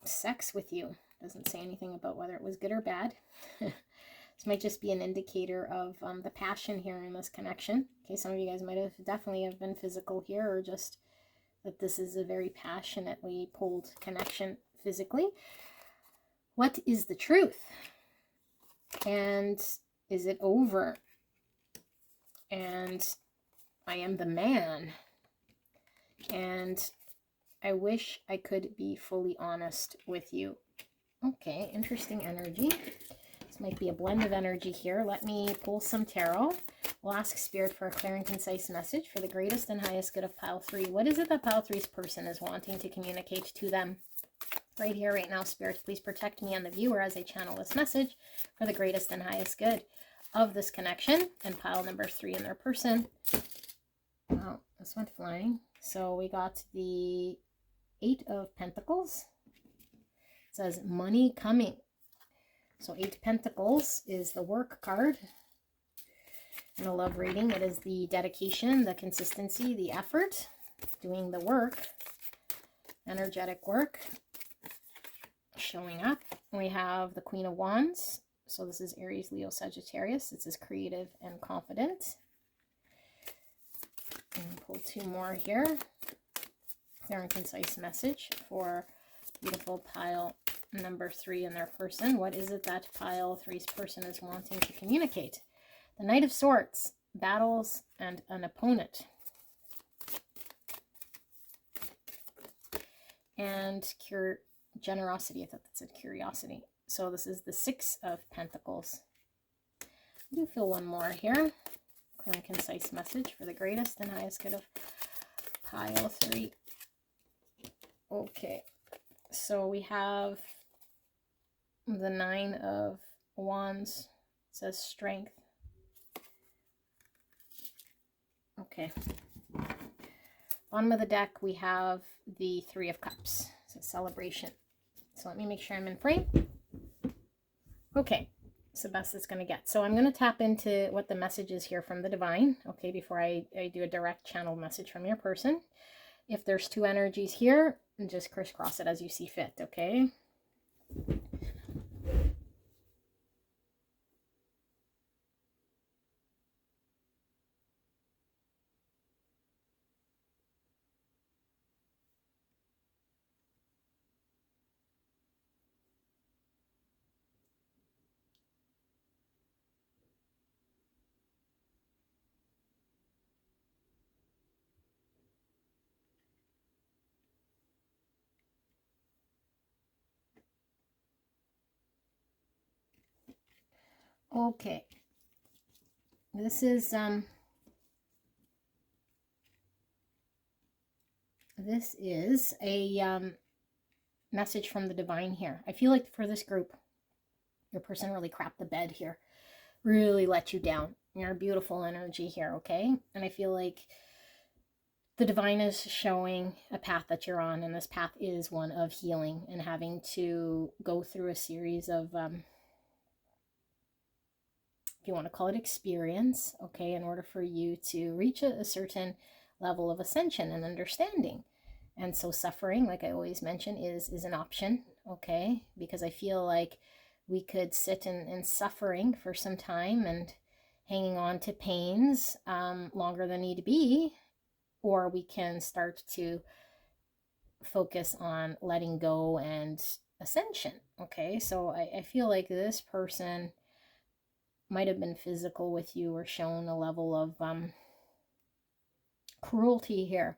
Sex with you. Doesn't say anything about whether it was good or bad. This might just be an indicator of the passion here in this connection. Okay, some of you guys might have definitely have been physical here, or just that this is a very passionately pulled connection physically. What is the truth? And is it over? And I am the man. And I wish I could be fully honest with you. Okay, interesting energy. This might be a blend of energy here. Let me pull some tarot. We'll ask Spirit for a clear and concise message for the greatest and highest good of pile 3. What is it that pile 3's person is wanting to communicate to them? Right here, right now, Spirit, please protect me and the viewer as I channel this message for the greatest and highest good of this connection and pile number 3 in their person. Wow, this went flying. So we got the 8 of Pentacles. It says money coming. So 8 Pentacles is the work card. In a love reading, it is the dedication, the consistency, the effort, doing the work, energetic work, showing up. We have the Queen of Wands. So this is Aries, Leo, Sagittarius. This is creative and confident. And pull 2 more here. Clear and concise message for beautiful pile number 3 in their person. What is it that pile 3's person is wanting to communicate? The Knight of Swords, battles and an opponent. And generosity. I thought that said curiosity. So this is the 6 of Pentacles. I do feel one more here. Clear and concise message for the greatest and highest good of pile 3. Okay, so we have the 9 of Wands. It says strength. Okay. Bottom of the deck, we have the 3 of Cups. It's a celebration. So let me make sure I'm in frame. Okay, it's the best it's going to get. So I'm going to tap into what the message is here from the divine, okay, before I do a direct channel message from your person. If there's 2 energies here, just crisscross it as you see fit, okay? Okay. This is a message from the divine here. I feel like for this group, your person really crapped the bed here. Really let you down. You're a beautiful energy here, okay? And I feel like the divine is showing a path that you're on, and this path is one of healing and having to go through a series of, if you want to call it experience, okay, in order for you to reach a certain level of ascension and understanding. And so suffering, like I always mention, is an option, okay? Because I feel like we could sit in suffering for some time and hanging on to pains longer than need be, or we can start to focus on letting go and ascension, okay? So I feel like this person might have been physical with you or shown a level of cruelty here.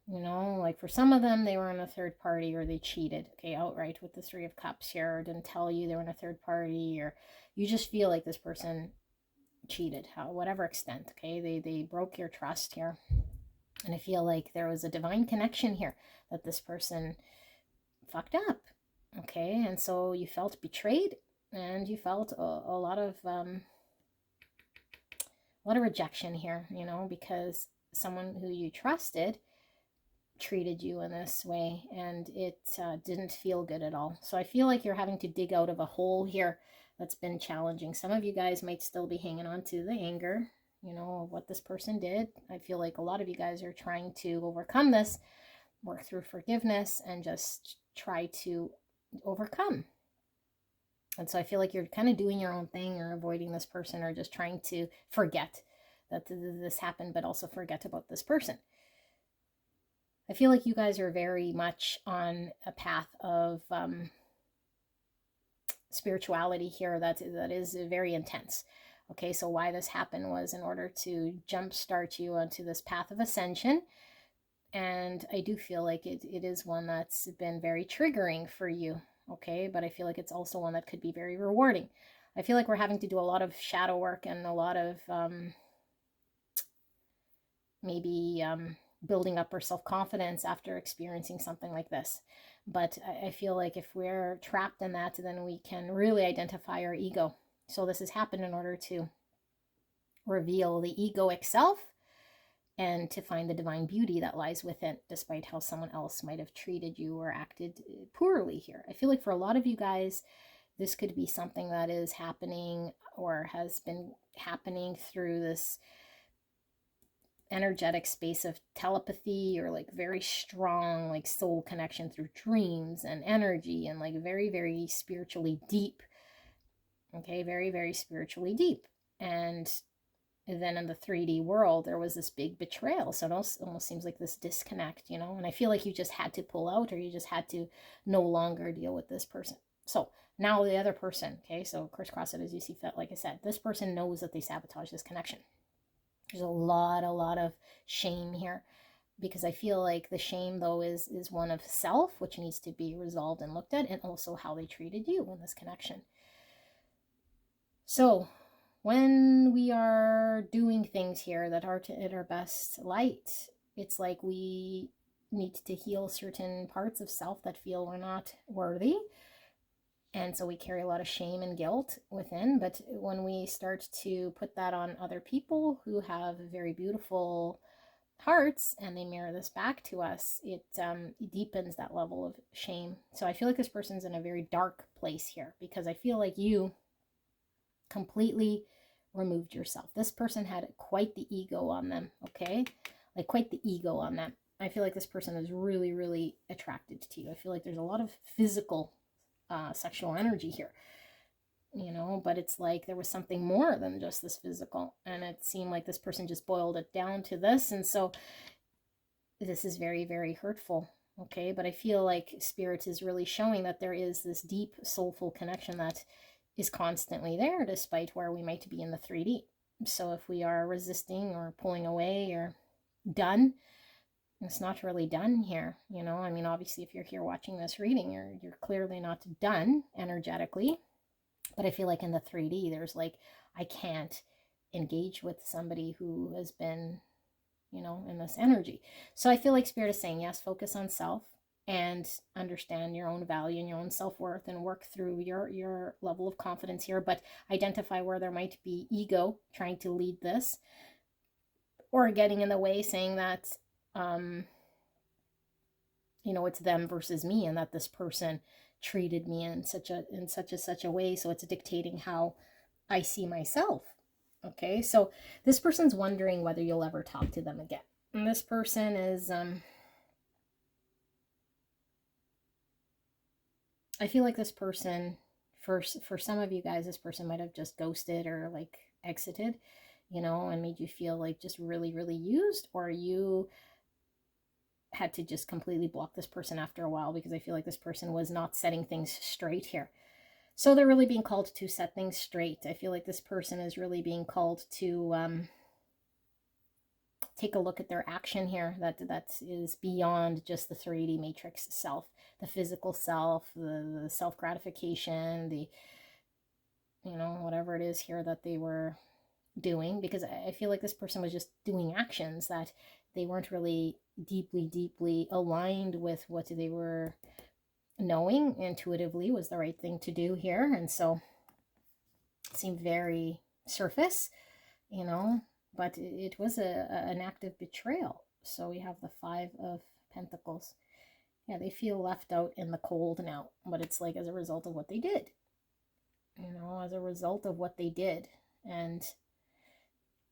You know, like for some of them, they were in a third party or they cheated, okay, outright with the 3 of Cups here, or didn't tell you they were in a third party, or you just feel like this person cheated, whatever extent, okay? They broke your trust here. And I feel like there was a divine connection here that this person fucked up, okay? And so you felt betrayed, and you felt a lot of rejection here, you know, because someone who you trusted treated you in this way, and it didn't feel good at all. So I feel like you're having to dig out of a hole here that's been challenging. Some of you guys might still be hanging on to the anger, you know, of what this person did. I feel like a lot of you guys are trying to overcome this, work through forgiveness, and just try to overcome. And so I feel like you're kind of doing your own thing, or avoiding this person, or just trying to forget that this happened, but also forget about this person. I feel like you guys are very much on a path of spirituality here that is very intense. Okay, so why this happened was in order to jumpstart you onto this path of ascension. And I do feel like it is one that's been very triggering for you. Okay, but I feel like it's also one that could be very rewarding. I feel like we're having to do a lot of shadow work and a lot of maybe building up our self-confidence after experiencing something like this. But I feel like if we're trapped in that, then we can really identify our ego. So this has happened in order to reveal the egoic self and to find the divine beauty that lies within, despite how someone else might have treated you or acted poorly here. I feel like for a lot of you guys, this could be something that is happening or has been happening through this energetic space of telepathy, or like very strong like soul connection through dreams and energy, and like very, very spiritually deep. Okay, very, very spiritually deep. And then in the 3D world, there was this big betrayal. So it almost seems like this disconnect, you know? And I feel like you just had to pull out, or you just had to no longer deal with this person. So now the other person, okay, so crisscross it as you see fit. Like I said, this person knows that they sabotaged this connection. There's a lot of shame here, because I feel like the shame though is one of self, which needs to be resolved and looked at, and also how they treated you in this connection. So when we are doing things here that are in our best light, it's like we need to heal certain parts of self that feel we're not worthy. And so we carry a lot of shame and guilt within. But when we start to put that on other people who have very beautiful hearts and they mirror this back to us, it deepens that level of shame. So I feel like this person's in a very dark place here, because I feel like you completely removed yourself. This person had quite the ego on them, okay? Like quite the ego on them. I feel like this person is really, really attracted to you. I feel like there's a lot of physical sexual energy here, you know, but it's like there was something more than just this physical, and it seemed like this person just boiled it down to this. And so this is very, very hurtful, okay? But I feel like spirit is really showing that there is this deep soulful connection that is constantly there, despite where we might be in the 3D. So if we are resisting or pulling away or done, it's not really done here, you know? I mean, obviously, if you're here watching this reading, you're clearly not done energetically. But I feel like in the 3D, there's like, I can't engage with somebody who has been, you know, in this energy. So I feel like Spirit is saying, yes, focus on self and understand your own value and your own self-worth, and work through your level of confidence here, but identify where there might be ego trying to lead this, or getting in the way, saying that you know, it's them versus me, and that this person treated me in such a way, so it's dictating how I see myself. Okay, so this person's wondering whether you'll ever talk to them again. And this person is I feel like this person, for some of you guys, this person might have just ghosted or like exited, you know, and made you feel like just really, really used, or you had to just completely block this person after a while, because I feel like this person was not setting things straight here. So they're really being called to set things straight. I feel like this person is really being called to take a look at their action here that is beyond just the 3D matrix self, the physical self, the self-gratification, the, you know, whatever it is here that they were doing, because I feel like this person was just doing actions that they weren't really deeply aligned with what they were knowing intuitively was the right thing to do here. And so seemed very surface, you know, but it was an act of betrayal. So we have the Five of Pentacles. Yeah, they feel left out in the cold now, but it's like as a result of what they did, you know, as a result of what they did. And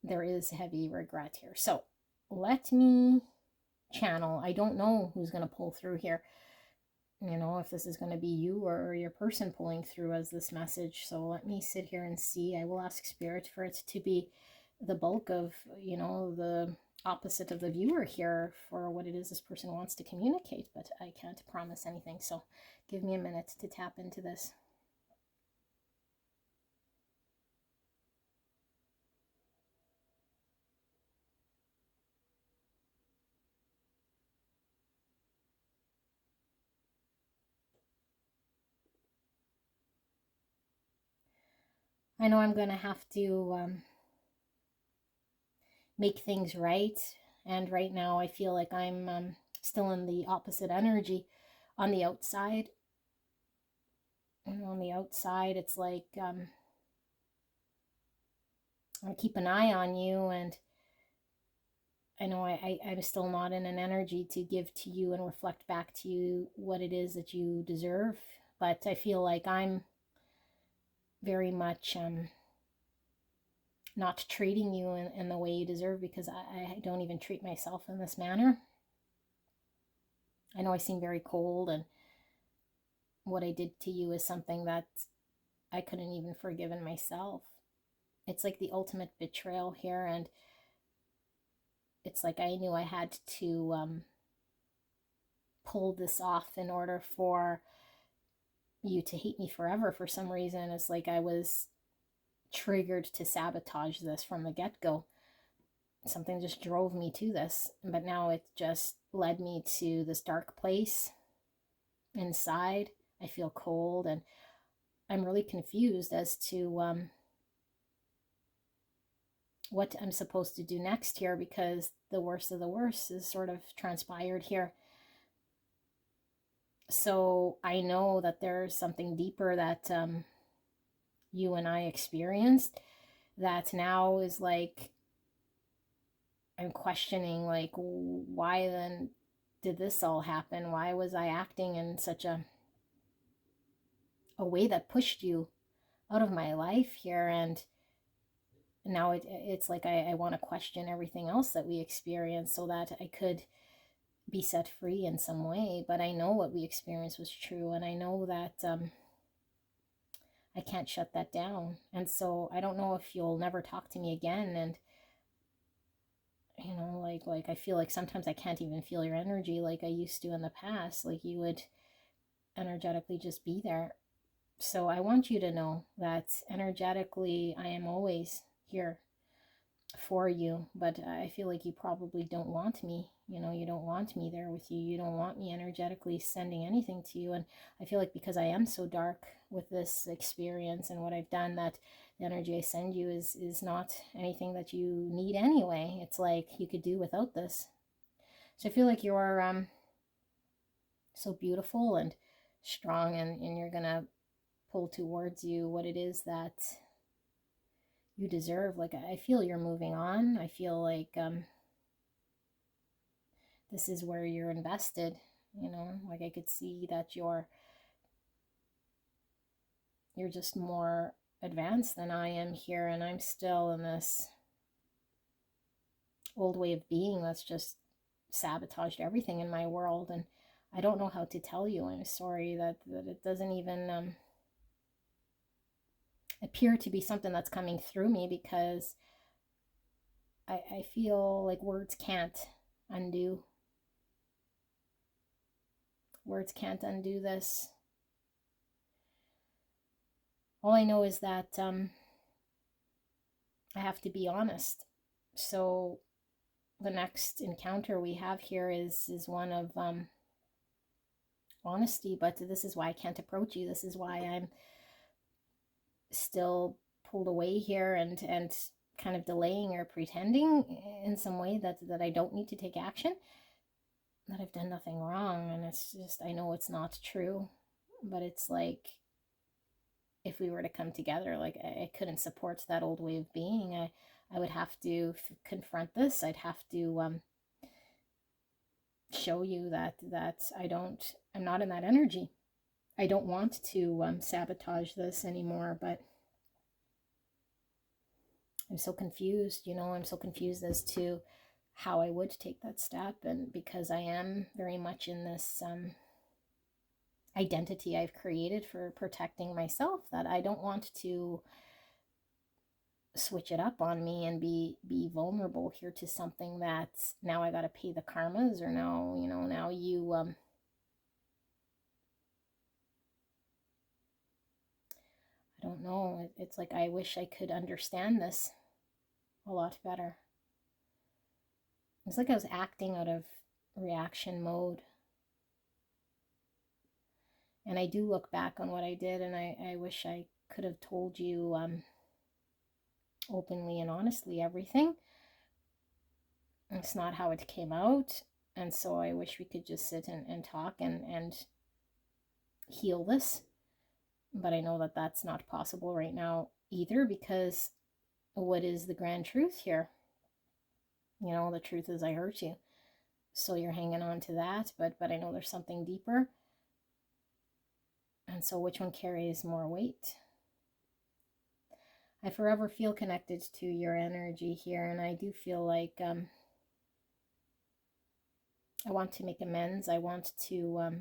there is heavy regret here. So let me channel. I don't know who's going to pull through here, you know, if this is going to be you or your person pulling through as this message. So let me sit here and see. I will ask Spirit for it to be the bulk of, you know, the opposite of the viewer here for what it is this person wants to communicate, but I can't promise anything. So give me a minute to tap into this. I know I'm going to have to make things right. And right now I feel like I'm still in the opposite energy on the outside. And on the outside, it's like I keep an eye on you, and I know I'm still not in an energy to give to you and reflect back to you what it is that you deserve. But I feel like I'm very much not treating you in the way you deserve, because I don't even treat myself in this manner. I know I seem very cold, and what I did to you is something that I couldn't even forgive in myself. It's like the ultimate betrayal here, and it's like I knew I had to pull this off in order for you to hate me forever for some reason. It's like I was triggered to sabotage this from the get-go. Something just drove me to this, but now it just led me to this dark place inside. I feel cold, and I'm really confused as to what I'm supposed to do next here, because the worst of the worst is sort of transpired here. So I know that there's something deeper that you and I experienced that now is like I'm questioning, like, why then did this all happen? Why was I acting in such a way that pushed you out of my life here? And now it's like I want to question everything else that we experienced so that I could be set free in some way. But I know what we experienced was true, and I know that I can't shut that down. And so I don't know if you'll never talk to me again. And you know, like I feel like sometimes I can't even feel your energy like I used to in the past. Like you would energetically just be there. So I want you to know that energetically I am always here for you, but I feel like you probably don't want me. You know, you don't want me there with you. You don't want me energetically sending anything to you. And I feel like because I am so dark with this experience and what I've done, that the energy I send you is not anything that you need anyway. It's like you could do without this. So I feel like you're so beautiful and strong, and you're gonna pull towards you what it is that you deserve. Like I feel you're moving on. I feel like this is where you're invested, you know, like I could see that you're just more advanced than I am here, and I'm still in this old way of being that's just sabotaged everything in my world. And I don't know how to tell you. I'm sorry that it doesn't even appear to be something that's coming through me, because I feel like words can't undo this. All I know is that I have to be honest. So the next encounter we have here is one of honesty, but this is why I can't approach you. This is why I'm still pulled away here and kind of delaying or pretending in some way that I don't need to take action, that I've done nothing wrong. And it's just, I know it's not true, but it's like if we were to come together. Like I couldn't support that old way of being. I would have to confront this. I'd have to show you that I'm not in that energy. I don't want to sabotage this anymore, but I'm so confused, I'm so confused as to how I would take that step. And because I am very much in this identity I've created for protecting myself, that I don't want to switch it up on me and be vulnerable here to something that now I got to pay the karmas, or now, now you I don't know. It's like I wish I could understand this a lot better. It's like I was acting out of reaction mode. And I do look back on what I did, and I wish I could have told you openly and honestly everything. It's not how it came out. And so I wish we could just sit and talk and heal this. But I know that that's not possible right now either, because what is the grand truth here? The truth is I hurt you. So you're hanging on to that, but I know there's something deeper. And so which one carries more weight? I forever feel connected to your energy here, and I do feel like I want to make amends. I want to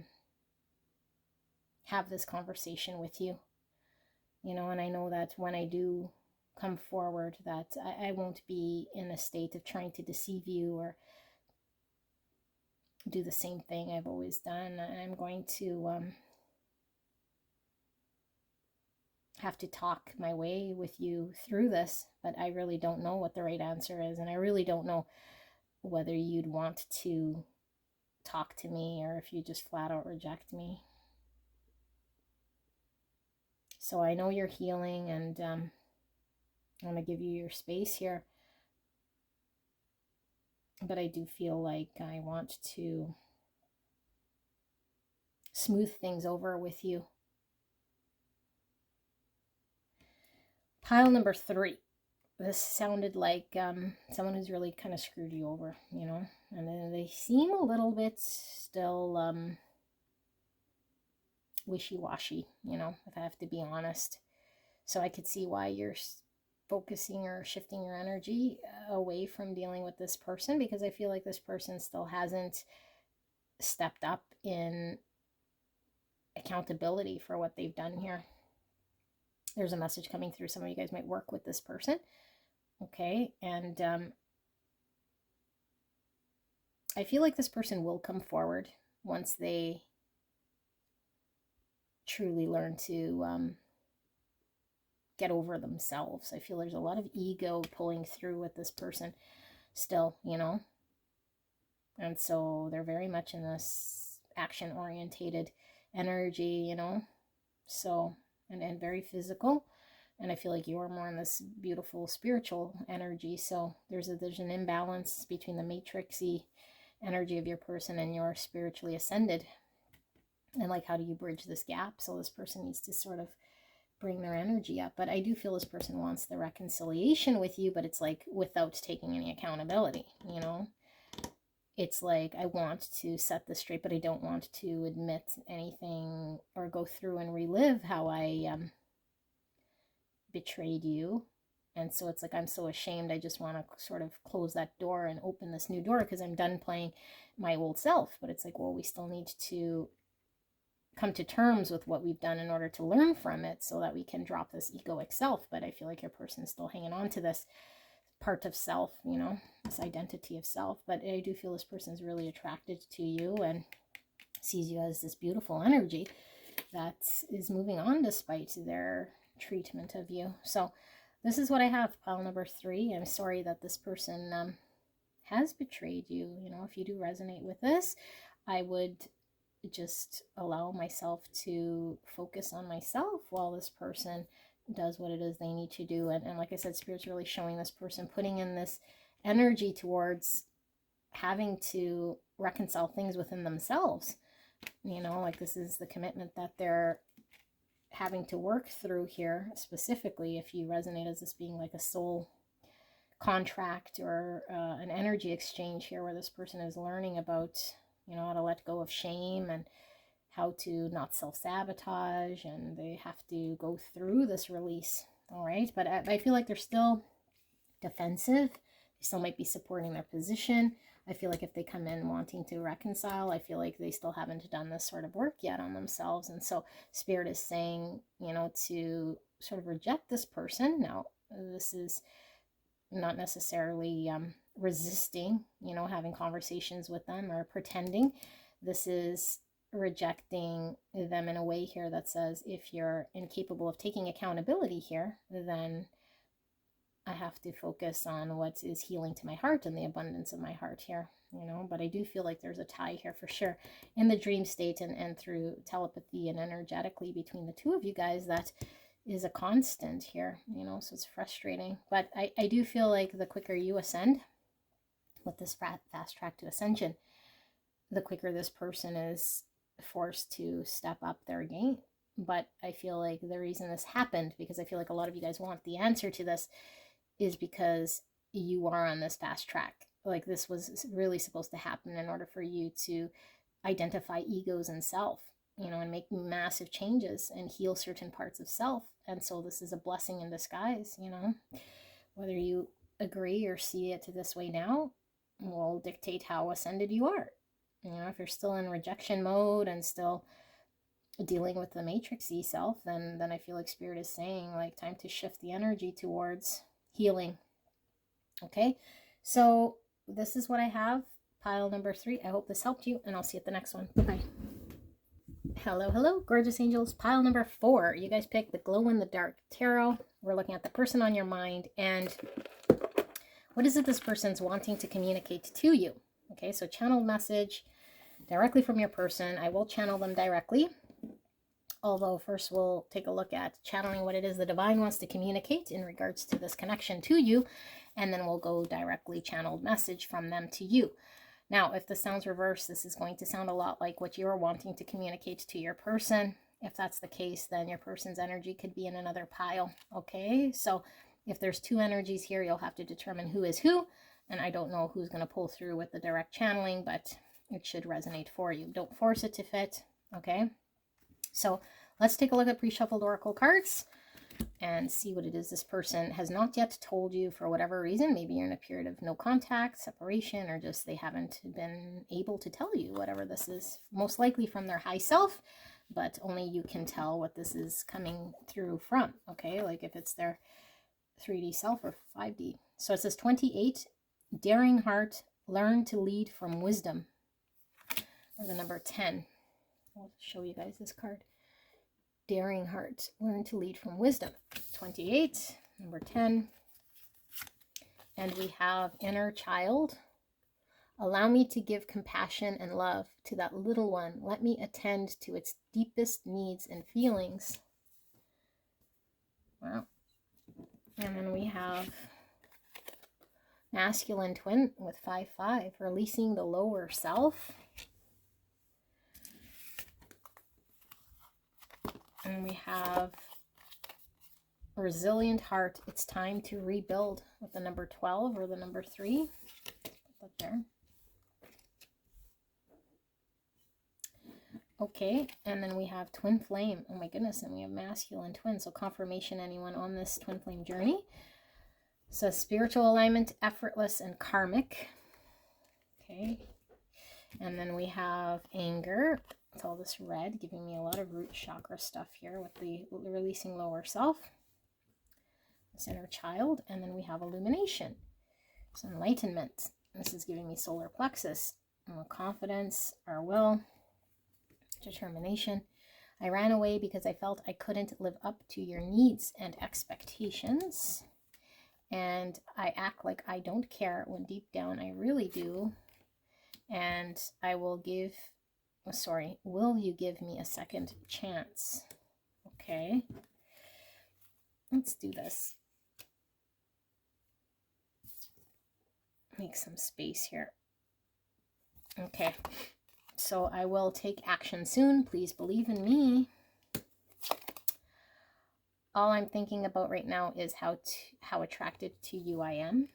have this conversation with you, and I know that when I do come forward, that I won't be in a state of trying to deceive you or do the same thing I've always done. I'm going to have to talk my way with you through this, but I really don't know what the right answer is, and I really don't know whether you'd want to talk to me or if you just flat out reject me. So I know you're healing, and I'm going to give you your space here, but I do feel like I want to smooth things over with you. Pile number 3. This sounded like someone who's really kind of screwed you over, and then they seem a little bit still wishy-washy, if I have to be honest. So I could see why you're focusing or shifting your energy away from dealing with this person, because I feel like this person still hasn't stepped up in accountability for what they've done here. There's a message coming through. Some of you guys might work with this person. Okay. And I feel like this person will come forward once they truly learn to get over themselves. I feel there's a lot of ego pulling through with this person still, and so they're very much in this action orientated energy, so and very physical. And I feel like you're more in this beautiful spiritual energy. So there's an imbalance between the matrixy energy of your person and your spiritually ascended. And like, how do you bridge this gap? So this person needs to sort of bring their energy up. But I do feel this person wants the reconciliation with you, but it's like without taking any accountability, It's like, I want to set this straight, but I don't want to admit anything or go through and relive how I betrayed you. And so it's like, I'm so ashamed. I just want to sort of close that door and open this new door because I'm done playing my old self. But it's like, well, we still need to come to terms with what we've done in order to learn from it so that we can drop this egoic self. But I feel like your person is still hanging on to this part of self, this identity of self. But I do feel this person is really attracted to you and sees you as this beautiful energy that is moving on despite their treatment of you. So this is what I have, pile number 3. I'm sorry that this person has betrayed you. If you do resonate with this, I would just allow myself to focus on myself while this person does what it is they need to do. And like I said, Spirit's really showing this person putting in this energy towards having to reconcile things within themselves. Like, this is the commitment that they're having to work through here, specifically if you resonate as this being like a soul contract or an energy exchange here, where this person is learning about, you know, how to let go of shame and how to not self-sabotage, and they have to go through this release. All right, but I feel like they're still defensive. They still might be supporting their position. I feel like if they come in wanting to reconcile, I feel like they still haven't done this sort of work yet on themselves. And so Spirit is saying, you know, to sort of reject this person. Now, this is not necessarily resisting, you know, having conversations with them or pretending. This is rejecting them in a way here that says, if you're incapable of taking accountability here, then I have to focus on what is healing to my heart and the abundance of my heart here, you know. But I do feel like there's a tie here for sure in the dream state and through telepathy and energetically between the two of you guys. That is a constant here, you know, so it's frustrating. But I do feel like the quicker you ascend with this fast track to ascension, the quicker this person is forced to step up their game. But I feel like the reason this happened, because I feel like a lot of you guys want the answer to this, is because you are on this fast track. Like, this was really supposed to happen in order for you to identify egos and self, you know, and make massive changes and heal certain parts of self. And so this is a blessing in disguise, you know. Whether you agree or see it this way now will dictate how ascended you are. You know, if you're still in rejection mode and still dealing with the matrixy self, then I feel like Spirit is saying, like, time to shift the energy towards healing. Okay, so this is what I have, pile number 3. I hope this helped you, and I'll see you at the next one. Bye-bye. Hello, gorgeous angels. Pile number 4. You guys picked the Glow in the Dark Tarot. We're looking at the person on your mind, and what is it this person's wanting to communicate to you? Okay, so channeled message directly from your person. I will channel them directly. Although first we'll take a look at channeling what it is the divine wants to communicate in regards to this connection to you, and then we'll go directly channeled message from them to you. Now, if this sounds reversed, this is going to sound a lot like what you're wanting to communicate to your person. If that's the case, then your person's energy could be in another pile. Okay, so if there's 2 energies here, you'll have to determine who is who, and I don't know who's going to pull through with the direct channeling, but it should resonate for you. Don't force it to fit, okay? So let's take a look at pre-shuffled oracle cards and see what it is this person has not yet told you for whatever reason. Maybe you're in a period of no contact, separation, or just they haven't been able to tell you whatever this is. Most likely from their high self, but only you can tell what this is coming through from, okay? Like if it's their 3D self or 5D. So it says 28, daring heart, learn to lead from wisdom. Or the number 10. I'll show you guys this card. Daring heart, learn to lead from wisdom. 28, number 10. And we have inner child. Allow me to give compassion and love to that little one. Let me attend to its deepest needs and feelings. Wow. And then we have masculine twin with 5-5, releasing the lower self. And we have resilient heart. It's time to rebuild with the number 12 or the number 3. Put that there. Okay, and then we have twin flame. Oh my goodness, and we have masculine twin. So confirmation, anyone on this twin flame journey. So spiritual alignment, effortless, and karmic. Okay, and then we have anger. It's all this red, giving me a lot of root chakra stuff here with the releasing lower self. This inner child. And then we have illumination. So enlightenment. This is giving me solar plexus. Confidence, our will, determination. I ran away because I felt I couldn't live up to your needs and expectations. And I act like I don't care when deep down I really do. And I will give... will you give me a second chance? Okay. Let's do this. Make some space here. Okay. So I will take action soon. Please believe in me. All I'm thinking about right now is how attracted to you I am.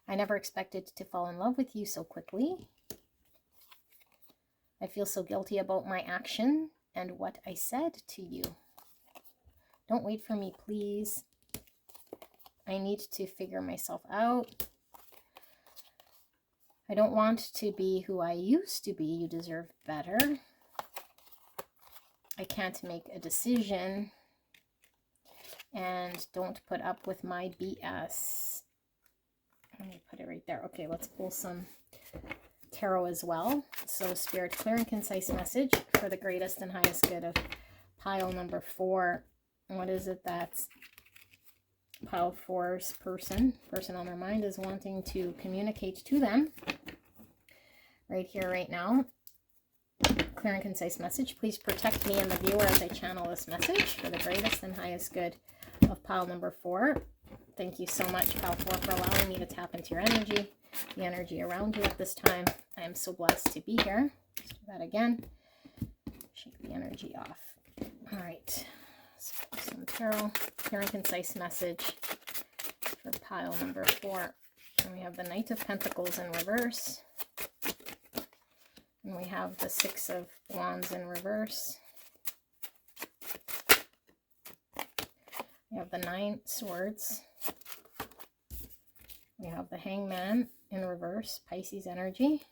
I never expected to fall in love with you so quickly. I feel so guilty about my action and what I said to you. Don't wait for me, please. I need to figure myself out. I don't want to be who I used to be. You deserve better. I can't make a decision. And don't put up with my BS. Let me put it right there. Okay, let's pull some tarot as well. So Spirit, clear and concise message for the greatest and highest good of pile number 4. What is it that's pile 4's person on their mind is wanting to communicate to them right here, right now? Clear and concise message. Please protect me and the viewer as I channel this message for the greatest and highest good of pile number 4. Thank you so much, pile 4, for allowing me to tap into your energy, the energy around you at this time. I am so blessed to be here. Let's do that again. Shake the energy off. All right. Let's pull some tarot. Clear and concise message for pile number 4. And we have the Knight of Pentacles in reverse. And we have the Six of Wands in reverse. We have the 9 Swords. We have the Hangman in reverse, Pisces energy.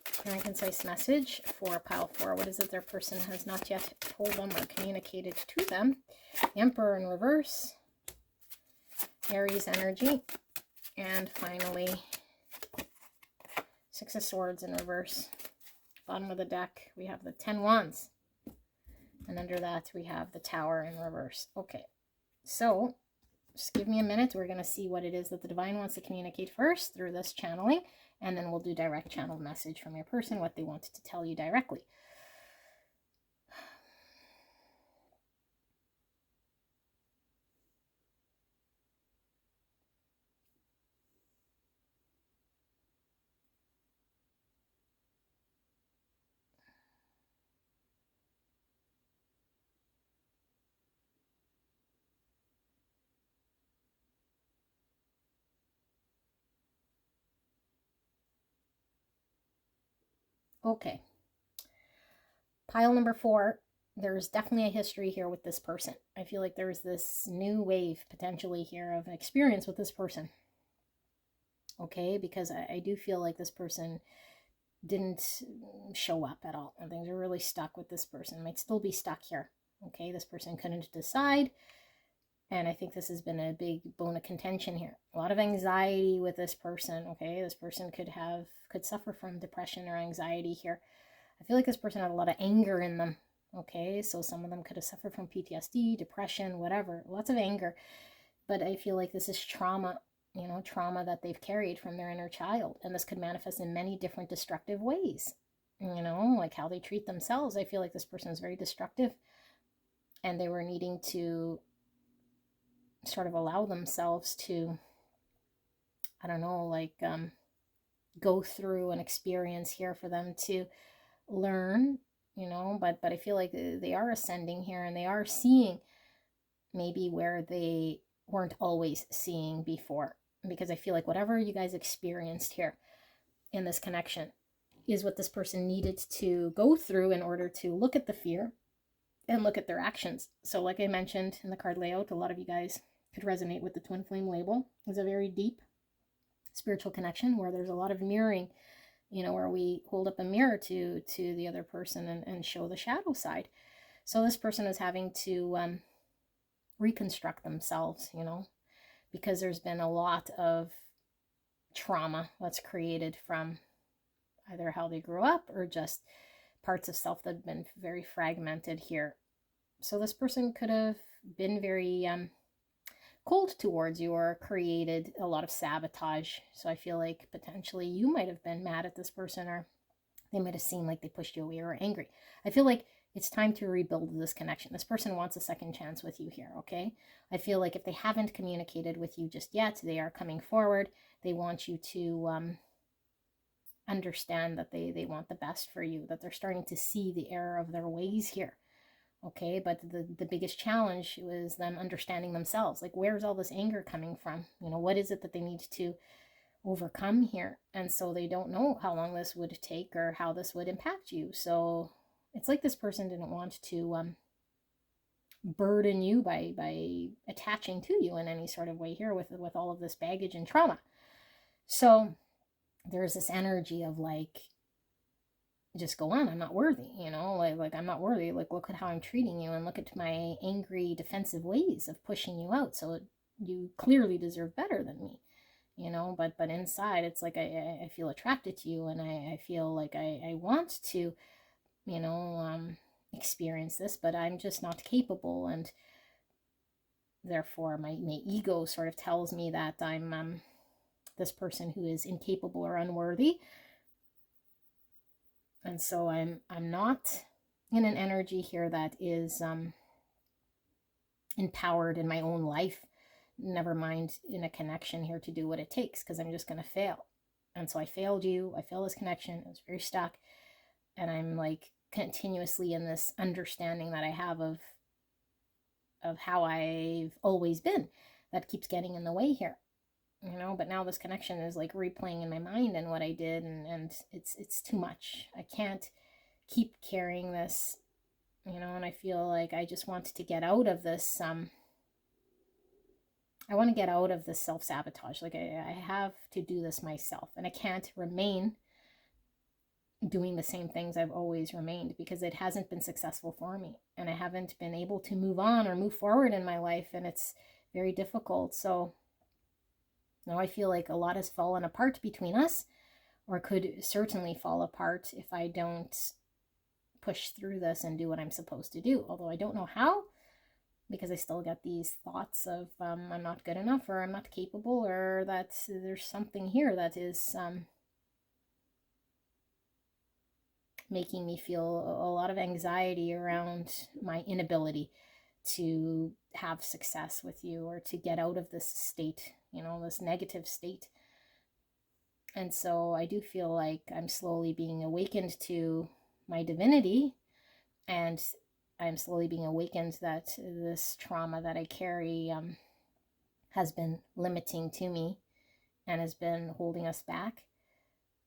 Clear and concise message for pile 4. What is it their person has not yet told them or communicated to them? The Emperor in reverse, Aries energy. And finally, Six of Swords in reverse. Bottom of the deck, we have the 10 Wands. And under that, we have the Tower in reverse. Okay, so just give me a minute. We're going to see what it is that the Divine wants to communicate first through this channeling. And then we'll do direct channel message from your person, what they wanted to tell you directly. Okay. Pile number 4, there's definitely a history here with this person. I feel like there's this new wave potentially here of experience with this person. Okay, because I do feel like this person didn't show up at all. And things are really stuck with this person. Might still be stuck here. Okay, this person couldn't decide. And I think this has been a big bone of contention here. A lot of anxiety with this person. Okay, this person could suffer from depression or anxiety here. I feel like this person had a lot of anger in them. Okay, so some of them could have suffered from PTSD, depression, whatever. Lots of anger. But I feel like this is trauma, you know, trauma that they've carried from their inner child. And this could manifest in many different destructive ways. You know, like how they treat themselves. I feel like this person is very destructive. And they were needing to sort of allow themselves to, I don't know, like go through an experience here for them to learn, you know, but I feel like they are ascending here and they are seeing maybe where they weren't always seeing before, because I feel like whatever you guys experienced here in this connection is what this person needed to go through in order to look at the fear and look at their actions. So like I mentioned in the card layout, a lot of you guys could resonate with the twin flame label. It's a very deep spiritual connection where there's a lot of mirroring, you know, where we hold up a mirror to the other person and show the shadow side. So this person is having to reconstruct themselves, you know, because there's been a lot of trauma that's created from either how they grew up or just parts of self that have been very fragmented here. So this person could have been very cold towards you or created a lot of sabotage. So I feel like potentially you might have been mad at this person, or they might have seemed like they pushed you away or angry. I feel like it's time to rebuild this connection. This person wants a second chance with you here, okay? I feel like if they haven't communicated with you just yet, they are coming forward. They want you to, understand that they want the best for you, that they're starting to see the error of their ways here. Okay, but the biggest challenge was them understanding themselves. Like, where's all this anger coming from? What is it that they need to overcome here? And so they don't know how long this would take or how this would impact you. So it's like this person didn't want to burden you by attaching to you in any sort of way here with all of this baggage and trauma. So there's this energy of like, just go on, I'm not worthy, like I'm not worthy, like look at how I'm treating you, and look at my angry defensive ways of pushing you out, so you clearly deserve better than me, but inside it's like I feel attracted to you, and I feel like I want to experience this, but I'm just not capable, and therefore my ego sort of tells me that I'm this person who is incapable or unworthy. And so I'm not in an energy here that is empowered in my own life, never mind in a connection here to do what it takes, because I'm just going to fail. And so I failed you, I failed this connection, I was very stuck, and I'm like continuously in this understanding that I have of how I've always been, that keeps getting in the way here. But now this connection is like replaying in my mind and what I did, and it's too much. I can't keep carrying this, and I feel like I just want to get out of this. I want to get out of this self-sabotage. Like I have to do this myself, and I can't remain doing the same things I've always remained, because it hasn't been successful for me, and I haven't been able to move on or move forward in my life, and it's very difficult. So now I feel like a lot has fallen apart between us, or could certainly fall apart if I don't push through this and do what I'm supposed to do. Although I don't know how, because I still get these thoughts of I'm not good enough, or I'm not capable, or that there's something here that is making me feel a lot of anxiety around my inability to have success with you, or to get out of this state, this negative state. And so I do feel like I'm slowly being awakened to my divinity, and I'm slowly being awakened that this trauma that I carry has been limiting to me and has been holding us back.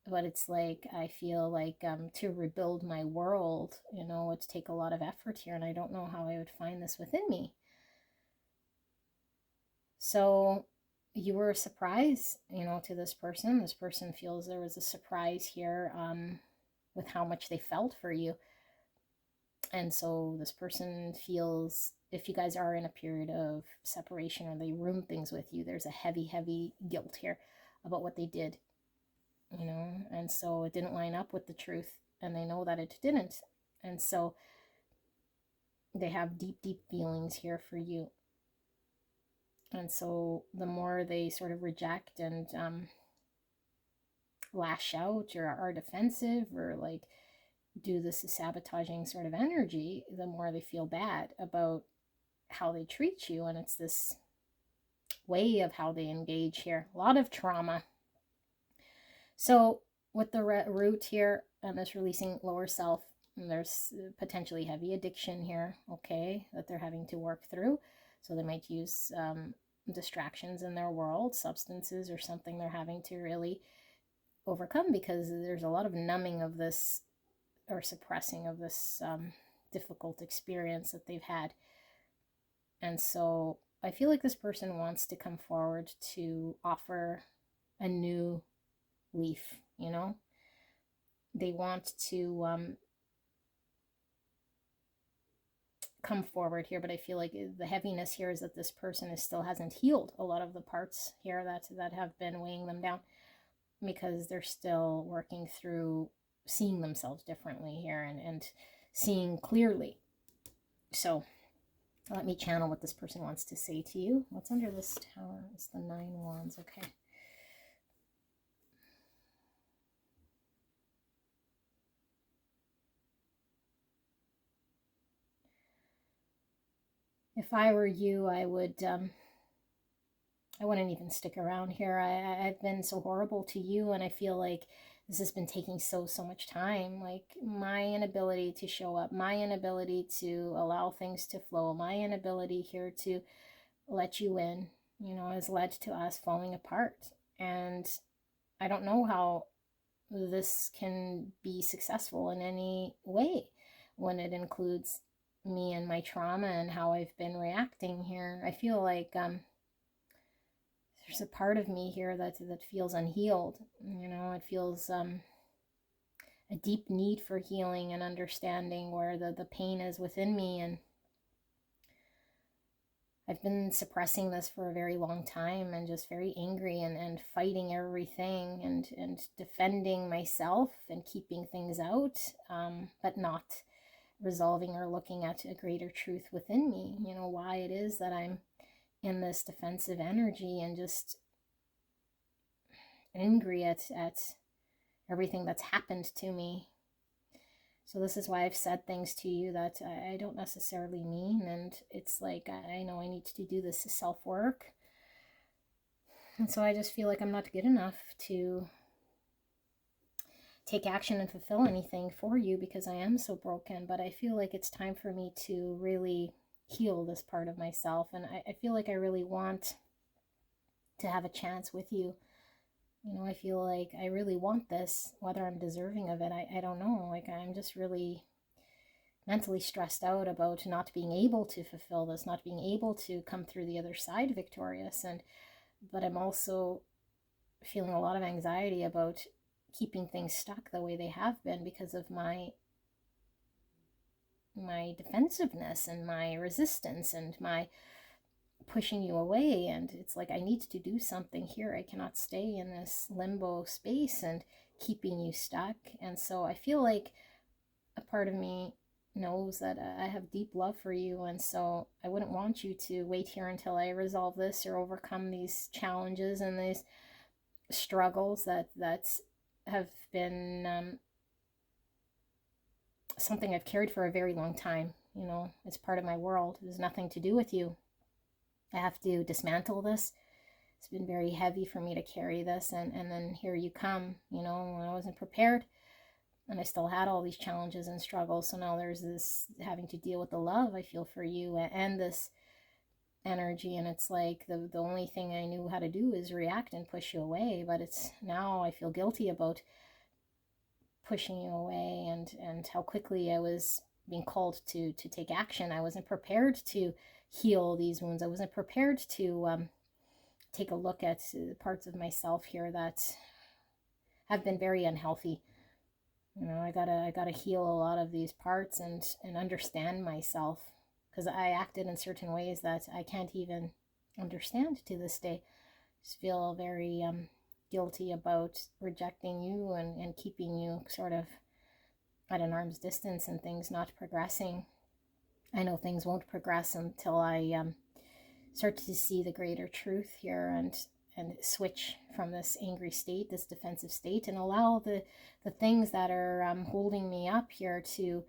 But it's like, I feel like to rebuild my world, it would take a lot of effort here, and I don't know how I would find this within me. So you were a surprise, to this person. This person feels there was a surprise here with how much they felt for you. And so this person feels, if you guys are in a period of separation or they ruin things with you, there's a heavy, heavy guilt here about what they did, and so it didn't line up with the truth, and they know that it didn't. And so they have deep, deep feelings here for you. And so the more they sort of reject and lash out, or are defensive, or like do this sabotaging sort of energy, the more they feel bad about how they treat you. And it's this way of how they engage here. A lot of trauma. So with the root here and this releasing lower self, there's potentially heavy addiction here, okay, that they're having to work through. So they might use distractions in their world, substances or something they're having to really overcome, because there's a lot of numbing of this, or suppressing of this difficult experience that they've had. And so I feel like this person wants to come forward to offer a new leaf, they want to come forward here, but I feel like the heaviness here is that this person still hasn't healed a lot of the parts here that have been weighing them down, because they're still working through seeing themselves differently here, and seeing clearly. So let me channel what this person wants to say to you. What's under this tower? It's the 9 Wands. Okay. If I were you, I wouldn't even stick around here. I've been so horrible to you, and I feel like this has been taking so much time. Like my inability to show up, my inability to allow things to flow, my inability here to let you in, has led to us falling apart. And I don't know how this can be successful in any way when it includes me and my trauma and how I've been reacting here. I feel like there's a part of me here that feels unhealed. It feels a deep need for healing and understanding where the pain is within me. And I've been suppressing this for a very long time and just very angry and fighting everything and defending myself and keeping things out, but not resolving or looking at a greater truth within me, why it is that I'm in this defensive energy and just angry at everything that's happened to me. So this is why I've said things to you that I don't necessarily mean, and it's like I know I need to do this self-work. And so I just feel like I'm not good enough to take action and fulfill anything for you because I am so broken. But I feel like it's time for me to really heal this part of myself, and I feel like I really want to have a chance with you. I feel like I really want this, whether I'm deserving of it, I don't know. Like I'm just really mentally stressed out about not being able to fulfill this, not being able to come through the other side victorious. But I'm also feeling a lot of anxiety about keeping things stuck the way they have been because of my defensiveness and my resistance and my pushing you away. And it's like I need to do something here. I cannot stay in this limbo space and keeping you stuck. And so I feel like a part of me knows that I have deep love for you, and so I wouldn't want you to wait here until I resolve this or overcome these challenges and these struggles that have been something I've carried for a very long time. It's part of my world. It has nothing to do with you. I have to dismantle this. It's been very heavy for me to carry this, and then here you come, when I wasn't prepared, and I still had all these challenges and struggles. So now there's this having to deal with the love I feel for you and this energy, and it's like the only thing I knew how to do is react and push you away. But it's now I feel guilty about pushing you away and how quickly I was being called to take action. I wasn't prepared to heal these wounds. I wasn't prepared to take a look at parts of myself here that have been very unhealthy. I gotta heal a lot of these parts and understand myself, because I acted in certain ways that I can't even understand to this day. Just feel very guilty about rejecting you and keeping you sort of at an arm's distance and things not progressing. I know things won't progress until I start to see the greater truth here and switch from this angry state, this defensive state, and allow the things that are holding me up here to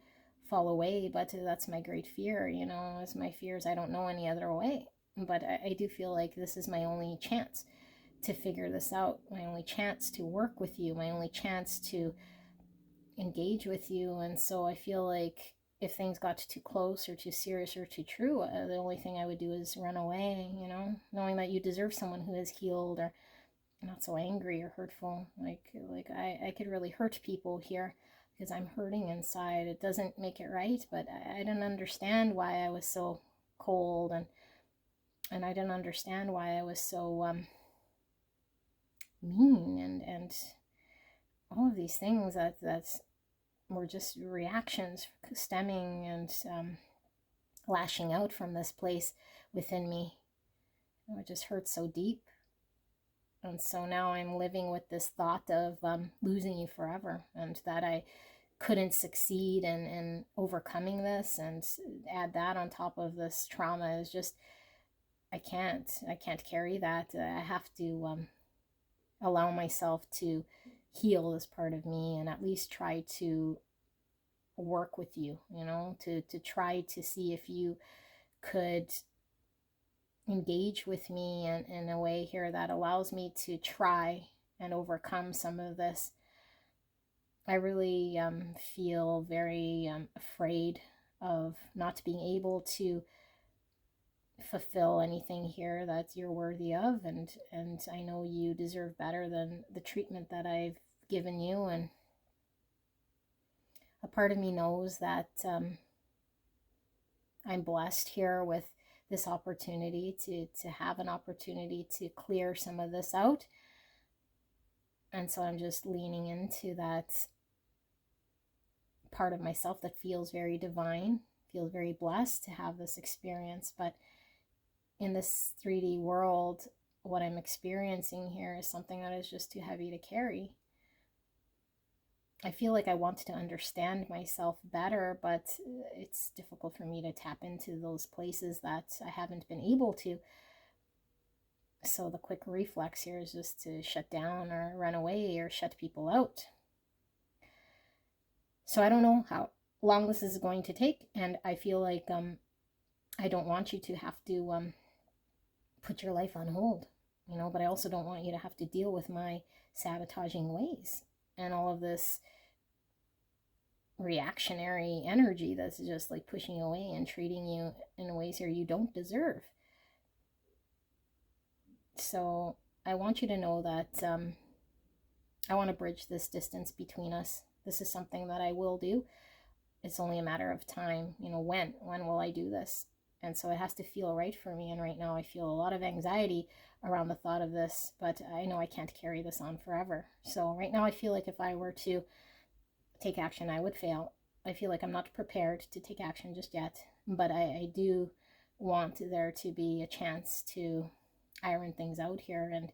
fall away. But that's my great fear, is my fears. I don't know any other way. But I do feel like this is my only chance to figure this out, my only chance to work with you, my only chance to engage with you. And so I feel like if things got too close or too serious or too true, the only thing I would do is run away, knowing that you deserve someone who is healed or not so angry or hurtful. Like I could really hurt people here because I'm hurting inside. It doesn't make it right, but I didn't understand why I was so cold, and I didn't understand why I was so mean and all of these things that were just reactions stemming and lashing out from this place within me. It just hurts so deep. And so now I'm living with this thought of losing you forever, and that I couldn't succeed in overcoming this, and add that on top of this trauma is just, I can't carry that. I have to allow myself to heal this part of me and at least try to work with you, to try to see if you could engage with me in a way here that allows me to try and overcome some of this I really feel very afraid of not being able to fulfill anything here that you're worthy of, and I know you deserve better than the treatment that I've given you. And a part of me knows that I'm blessed here with this opportunity to have an opportunity to clear some of this out. And so I'm just leaning into that part of myself that feels very divine, feels very blessed to have this experience. But in this 3D world, what I'm experiencing here is something that is just too heavy to carry. I feel like I want to understand myself better, but it's difficult for me to tap into those places that I haven't been able to. So the quick reflex here is just to shut down or run away or shut people out. So I don't know how long this is going to take, and I feel like I don't want you to have to put your life on hold, you know, but I also don't want you to have to deal with my sabotaging ways and all of this reactionary energy that's just like pushing away and treating you in ways here you don't deserve. So I want you to know that I want to bridge this distance between us. This is something that I will do. It's only a matter of time, you know, when will I do this? And so it has to feel right for me. And right now I feel a lot of anxiety around the thought of this, but I know I can't carry this on forever. So right now I feel like if I were to take action, I would fail. I feel like I'm not prepared to take action just yet, but I do want there to be a chance to iron things out here. And,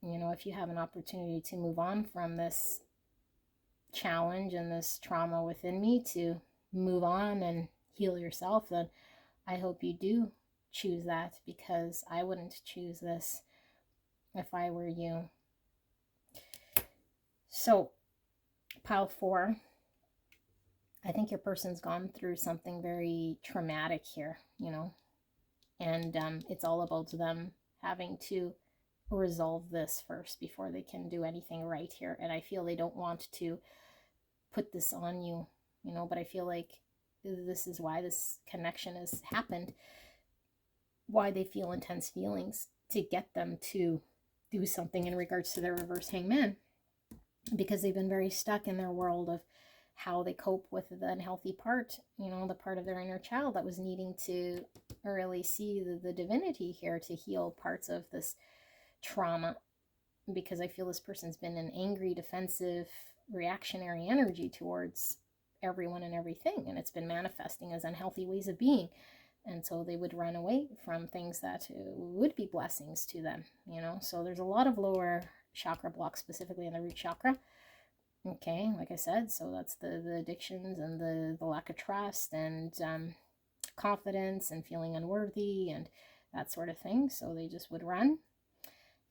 you know, if you have an opportunity to move on from this challenge and this trauma within me, to move on and heal yourself, then I hope you do choose that, because I wouldn't choose this if I were you. So pile 4, I think your person's gone through something very traumatic here, you know, and it's all about them having to resolve this first before they can do anything right here. And I feel they don't want to put this on you, you know, but I feel like this is why this connection has happened, why they feel intense feelings, to get them to do something in regards to their reverse hangman, because they've been very stuck in their world of how they cope with the unhealthy part, you know, the part of their inner child that was needing to really see the divinity here to heal parts of this trauma. Because I feel this person's been an angry, defensive, reactionary energy towards everyone and everything, and it's been manifesting as unhealthy ways of being. And so they would run away from things that would be blessings to them, you know. So there's a lot of lower chakra blocks, specifically in the root chakra. Okay, like I said, so that's the addictions and the lack of trust and confidence and feeling unworthy and that sort of thing. So they just would run.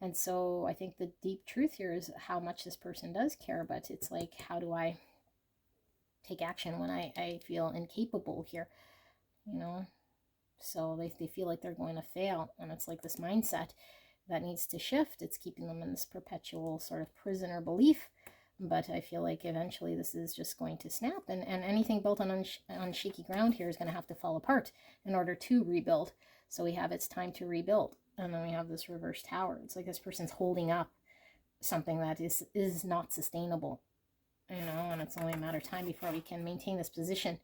And so I think the deep truth here is how much this person does care, but it's like, how do I take action when I feel incapable here, you know? So they feel like they're going to fail, and it's like this mindset that needs to shift. It's keeping them in this perpetual sort of prisoner belief. But I feel like eventually this is just going to snap, and anything built on shaky ground here is going to have to fall apart in order to rebuild. So we have it's time to rebuild, and then we have this reverse tower. It's like this person's holding up something that is not sustainable, you know, and it's only a matter of time before we can maintain this position.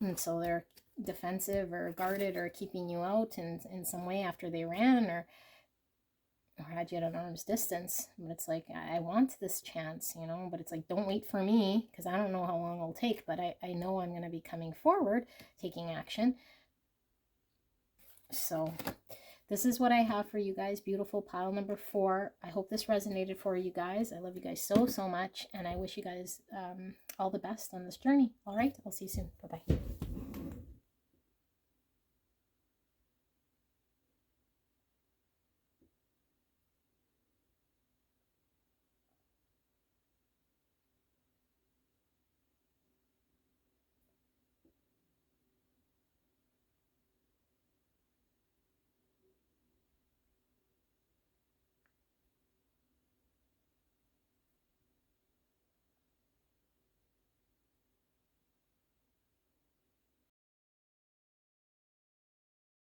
And so they're defensive or guarded or keeping you out in some way after they ran or had you at an arm's distance. But it's like, I want this chance, you know, but it's like, don't wait for me, because I don't know how long it'll take, but I know I'm going to be coming forward, taking action. So this is what I have for you guys. Beautiful pile number 4. I hope this resonated for you guys. I love you guys so much, and I wish you guys all the best on this journey. All right, I'll see you soon. Bye-bye.